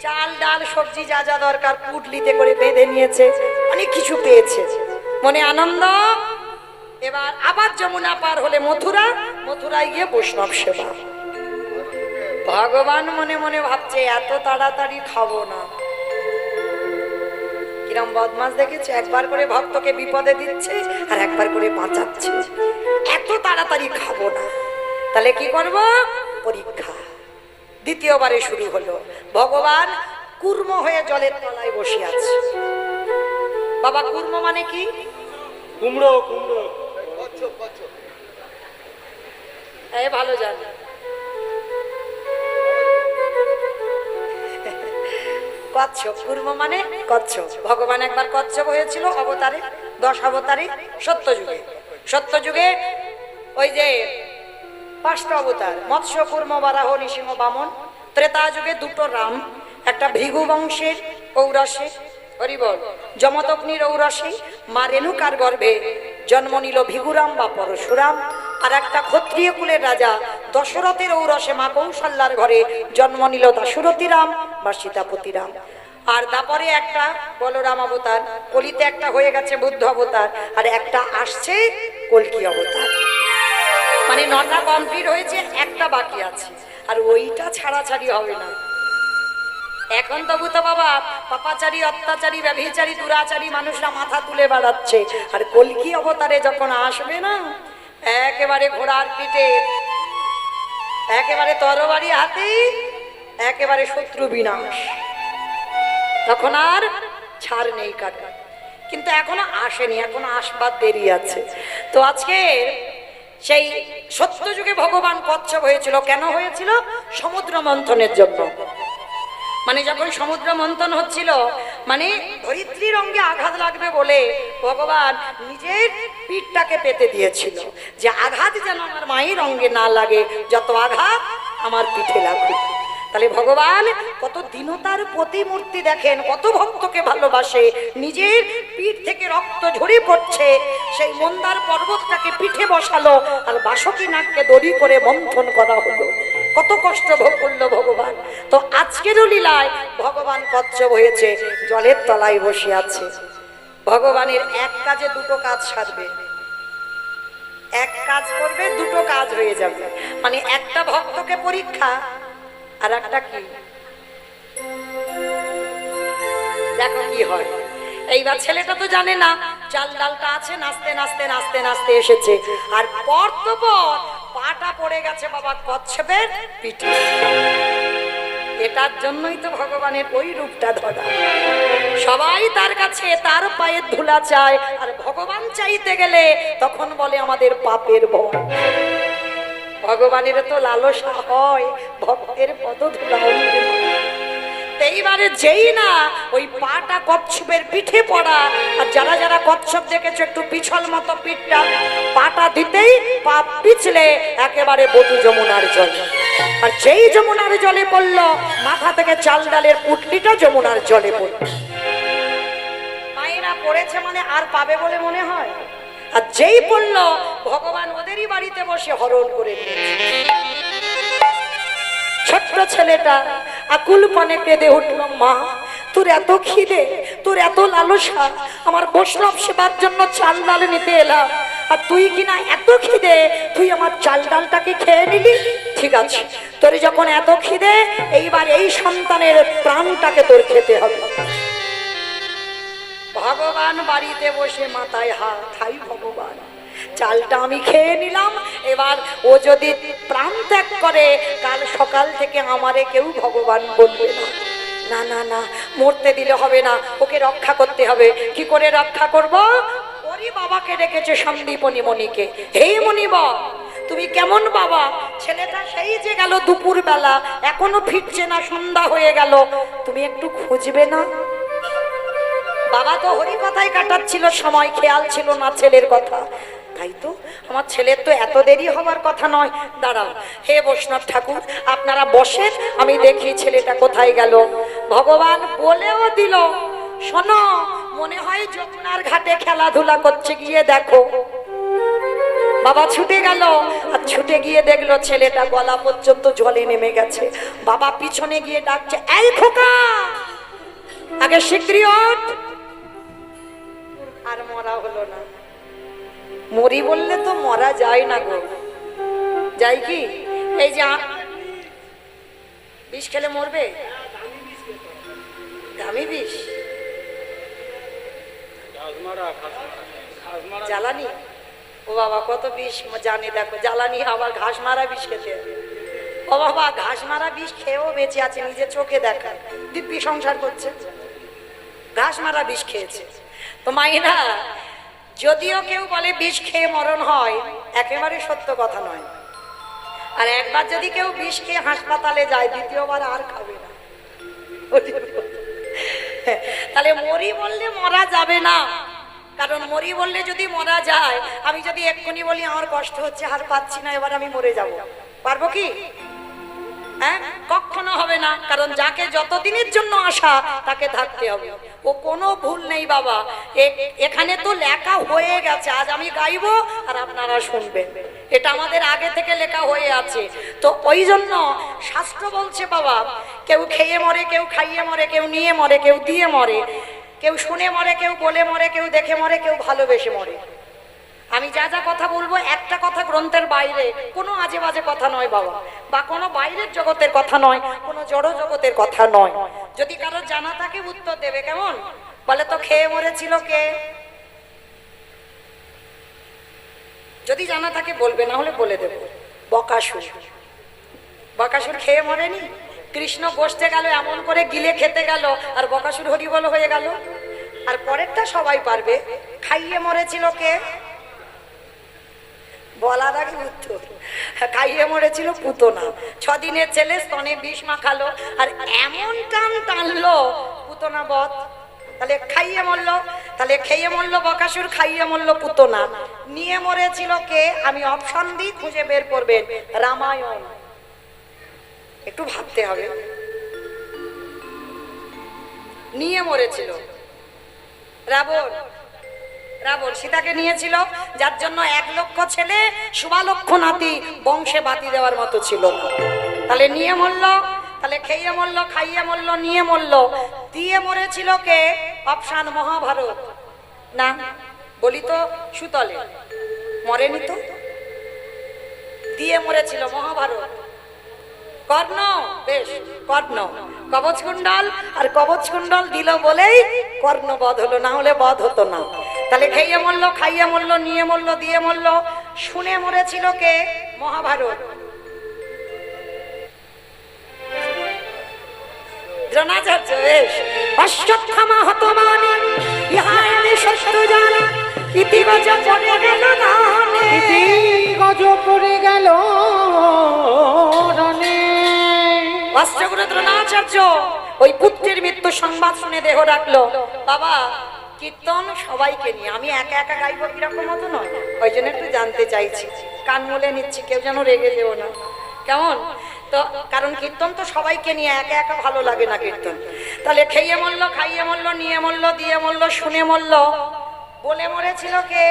চাল ডাল সবজি যা যা দরকার পুটলিতে করে বেঁধে নিয়েছে, অনেক কিছু পেয়েছে, মনে আনন্দ। এবার আবার যমুনা পার হলে মথুরা, মথুরায় গিয়ে বৈষ্ণব সেবা। ভগবান মনে মনে ভাবছে এত তাড়াতাড়ি খাবো না, কিরম বদমাস দেখেছে, একবার করে ভক্তকে বিপদে দিচ্ছে আর একবার করে বাঁচাচ্ছে। এত তাড়াতাড়ি খাবো না, তাহলে কি করব? পরীক্ষা। দ্বিতীয়বারে শুরু হলো। ভগবান কুর্ম হয়ে জলের তলায় বসে আছে। বাবা কুর্ম মানে কি? কুমড়ো কুমড়ো এ ভালো জানে। কচ্ছপ, কুর্ম মানে কচ্ছপ। ভগবান একবার কচ্ছপ হয়েছিল অবতারে, 10 অবতারে। সত্যযুগে, সত্যযুগে ওই যে 5টা অবতার, মৎস্য, কুর্ম, বারাহ, নৃসিংহ, বামন। ত্রেতা যুগে 2টো রাম, একটা ভৃগু বংশের ঔরসে, হরিবল, যমদগ্নির ঔরসে মা রেণুকার গর্ভে জন্ম নিল ভিগুরাম বা পরশুরাম। আর একটা ক্ষত্রিয় কুলের রাজা দশরথের ঔরসে মা কৌশল্যার ঘরে জন্ম নিল দাশরথী রাম বা সীতাপতি রাম। আর তারপরে একটা বলরাম অবতার, কলিতে একটা হয়ে গেছে বুদ্ধ অবতার, আর একটা আসছে কল্কি অবতার। মানে 9টা কমপ্লিট হয়েছে, একটা বাকি আছে, আর ওইটা ছাড়াছাড়ি হবে না। এখন তবু তো বাবা পাপাচারী, অত্যাচারী, ব্যভিচারী, দুরাচারী মানুষরা মাথা তুলে বেড়াচ্ছে। আর কল্কি অবতারে যখন আসবে না, একেবারে ঘোড়ার পিঠে, একেবারে তরবারি হাতে, একেবারে শত্রু বিনাশ, তখন আর ছাড় নেই কাটা। কিন্তু এখনো আসেনি, এখনো আসবার দেরি আছে। তো আজকে সেই সত্য যুগে ভগবান কচ্ছপ হয়েছিল। কেন হয়েছিল? সমুদ্র মন্থনের জন্য। মানে যখন সমুদ্র মন্থন হচ্ছিল, মানে ধরিত্রীর অঙ্গে আঘাত লাগবে বলে ভগবান নিজের পিঠটাকে পেতে দিয়েছিল, যে আঘাত যেন আমার মায়ের অঙ্গে না লাগে, যত আঘাত আমার পিঠে লাগুক। তাহলে ভগবান কত দীনতার প্রতিমূর্তি দেখেন, কত ভক্তকে ভালোবাসে। নিজের পিঠ থেকে রক্ত ঝরে পড়ছে, সেই মন্দার পর্বতটাকে পিঠে বসালো, আর বাসকি নাগকে দড়ি করে মন্থন করা হলো। কত কষ্ট ভোগ করলো ভগবান। তো আজকেরও লীলায় ভগবান কচ্ছপ হয়েছে, জলের তলায় বসে আছে। ভগবানের এক কাজে 2টো কাজ সারবে, এক কাজ করবে 2টো কাজ হয়ে যাবে। মানে একটা ভক্তকে পরীক্ষা, আর একটা কি, দেখো কি হয়। এইবার ছেলেটা তো জানে না, চাল ডালটা আছে, নাচতে নাচতে নাচতে নাচতে এসেছে, আর পর তো পর পাটা পড়ে গেছে বাবা কচ্ছপের পিঠে। এটার জন্যই তো ভগবানের ওই রূপটা ধরা। সবাই তার কাছে তার পায়ের ধুলা চায়, আর ভগবান চাইতে গেলে তখন বলে আমাদের পাপের ভয়। ভগবানের তো লালসা হয় ভক্তের পদধূলা অঙ্গে। এইবারে যেই না ওই পাটা কচ্ছপের পিঠে পড়া, আর যারা যারা কচ্ছপ দেখেছো একটু পিছল মতো পিঠটা, পাটা দিতেই পা পিছলে একেবারে বধূ যমুনার জল। আর যেই যমুনার জলে পড়লো, মাথা থেকে চাল ডালের পুটলিটা যমুনার জলে পড়ল। মায়েরা পড়েছে মানে আর পাবে বলে মনে হয়? আর যেই পড়লো, ভগবান ওদেরই বাড়িতে বসে হরণ করে নিয়েছে। ছোট্ট ছেলেটা আকুল পানে কেঁদে উঠল, মা তোর এত খিদে, তোর এত লালসা, আমার বৈষ্ণব সেবার জন্য চাল ডাল নিতে এলাম, আর তুই কিনা এত খিদে, তুই আমার চাল ডালটাকে খেয়ে নিলি। ঠিক আছে, তোর যখন এত খিদে, এইবার এই সন্তানের প্রাণটাকে তোর খেতে হবে। ভগবান বাড়িতে বসে মাথায় হাত, হাই ভগবান, চালটা আমি খেয়ে নিলাম, এবার ও যদি প্রাণ ত্যাগ করে, কাল সকাল থেকে আমারে কেউ ভগবান বলবে না। না না না, মরতে দিলে হবে না, ওকে রক্ষা করতে হবে। কি করে রক্ষা করব? ওরই বাবাকে ডেকেছে সন্দীপনী মণিকে। হে মণিব, তুমি কেমন বাবা? ছেলেটা সেই যে গেল দুপুর বেলা, এখনো ফিরছে না, সন্ধ্যা হয়ে গেল, তুমি একটু খুঁজবে না? বাবা তো হরি কথায় কাটাচ্ছিল সময়, খেয়াল ছিল না ছেলের কথা। তাই তো আমার ছেলের তো এত দেরি হবার কথা নয়। দাঁড়াও, হে বৈষ্ণব ঠাকুর, আপনারা বসেন, আমি দেখি ছেলেটা কোথায় গেল। ভগবান বলেও দিল, শোনো, মনে হয় যমুনার ঘাটে খেলাধুলা করছে, গিয়ে দেখো। বাবা ছুটে গেল, আর ছুটে গিয়ে দেখলো ছেলেটা গলা পর্যন্ত জলে নেমে গেছে। বাবা পিছনে গিয়ে ডাকছে, এই খোকা, আগে শিগগিরই ওঠ। আর মরা হলো না। মরি বললে তো মরা যায় না গো, যাই কি? এই যে বিষ খেলে মরবে, দামি বিষ। খাসমারা খাসমারা জ্বালানি, ও বাবা কত বিষ জানে, দেখো জ্বালানি আবার ঘাস মারা বিষ খেতে। ও বাবা ঘাস মারা বিষ খেয়েও বেঁচে আছে, নিজের চোখে দেখা, দিব্যি সংসার করছে, ঘাস মারা বিষ খেয়েছে। তো মাইরা, যদিও কেউ বলে বিষ খেয়ে মরণ হয়, একেবারে সত্য কথা নয়। আর একবার যদি কেউ বিষ খেয়ে হাসপাতালে যায়, দ্বিতীয়বার আর খাবে না। তাহলে মরি বললে মরা যাবে না, কারণ মরি বললে যদি মরা যায়, আমি যদি এক্ষুনি বলি আমার কষ্ট হচ্ছে, আর পাচ্ছি না, এবার আমি মরে যাব, পারবো কি? হ্যাঁ, কখনো হবে না। কারণ যাকে যতদিনের জন্য আসা তাকে থাকতে হবে, ও কোনো ভুল নেই বাবা। এখানে তো লেখা হয়ে গেছে, আজ আমি গাইবো আর আপনারা শুনবেন, এটা আমাদের আগে থেকে লেখা হয়ে আছে। তো ওই জন্য শাস্ত্র বলছে বাবা, কেউ খেয়ে মরে, কেউ খাইয়ে মরে, কেউ নিয়ে মরে, কেউ দিয়ে মরে, কেউ শুনে মরে, কেউ বলে মরে, কেউ দেখে মরে, কেউ ভালোবেসে মরে। আমি যা যা কথা বলবো একটা কথা গ্রন্থের বাইরে, কোনো আজে বাজে কথা নয় বাবা, বা কোনো বাইরের জগতের কথা নয়, কোনো জড় জগতের কথা নয়। যদি কারো জানা থাকে উত্তর দেবে, কেমন? বলে তো খেয়ে মরেছিল কে? যদি জানা থাকে বলবে, না হলে বলে দেবো। বকাসুর। বকাসুর খেয়ে মরেনি, কৃষ্ণ গোষ্ঠে গেল, এমন করে গিলে খেতে গেল, আর বকাসুর হরিবল হয়ে গেল। আর পরেরটা সবাই পারবে, খাইয়ে মরেছিল কে? বলার আগে উত্তর, খাইয়ে মরেছিল পুতনা। 6 দিনের ছেলে স্তনে বিষ মাখালো, আর এমন টান টানলো পুতনা বধ। তাহলে খাইয়ে মরলো, তাহলে খেয়ে মরলো বকাসুর, খাইয়ে মরলো পুতনা। নিয়ে মরেছিল কে? আমি অপশন দিই, খুঁজে বের করবেন, রামায়ণ। একটু ভাবতে হবে। নিয়ে মরেছিল রাবণ। রাবণ সীতাকে নিয়েছিল, যার জন্য 1 লক্ষ ছেলে, 1.25 লক্ষ নাতি, বংশে বাতি দেওয়ার মতো ছিল না। তাহলে নিয়ে মরলো, তাহলে খেয়ে মরলো, খাইয়ে মরলো, নিয়ে মরলো। দিয়ে মরেছিল কে? অপশান মহাভারত। না বলি তো, সুতলে মরেনি তো, দিয়ে মরেছিল মহাভারত। কর্ণ, বেশ, কর্ণ কবচ কুণ্ডল, আর কবচ কুণ্ডল দিল বলেই কর্ণ বধ হলো, না হলে বধ হতো না। তাহলে খেয়ে মরলো, খাইয়ে মরলো, নিয়ে মরলো, দিয়ে মরলো। শুনে মরেছিল কে? মহাভারত। দ্রোণাচার্য। বেশ, অশ্বত্থামা হতমানি ইহায় আমি সত্য জানি, ইতি গজ পড়ে গেল রানে। ইতি গজ পড়ে গেল রানে। অষ্টগুরু দ্রোণাচার্য ওই পুত্রের মৃত্যু সংবাদ শুনে দেহ রাখলো। বাবা কীর্তন সবাইকে নিয়ে, আমি একা একা গাইবো কিরকম মতো নয়, ওই জন্য একটু জানতে চাইছি, কান মলে নিচ্ছি, কেউ যেন রেগে যেও না, কেমন? তো কারণ কীর্তন তো সবাইকে নিয়ে, একা একা ভালো লাগে না কীর্তন। তাহলে খেয়ে মরলো, খাইয়ে মরলো, নিয়ে মরলো, দিয়ে মরলো, শুনে মরলো। বলে মরেছিল কে?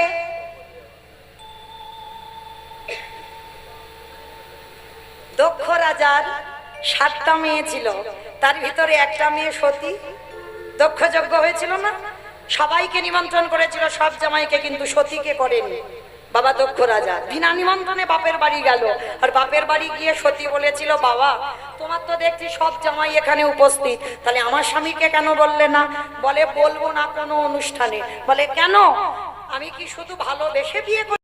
দক্ষ রাজার 7টা মেয়ে ছিল, তার ভিতরে একটা মেয়ে সতী। দক্ষ যজ্ঞ হয়েছিল না, সবাইকে নিমন্ত্রণ করেছিল, সব জামাইকে, কিন্তু সতীকে করেনি। বাবা দক্ষ রাজা বিনা নিমন্ত্রণে বাপের বাড়ি গেল, আর বাপের বাড়ি গিয়ে সতী বলেছিল, বাবা তোমার তো দেখছি সব জামাই এখানে উপস্থিত, তাহলে আমার স্বামীকে কেন বললে না? বলে বলবো না কোনো অনুষ্ঠানে। বলে কেন? আমি কি শুধু ভালোবেসে বিয়ে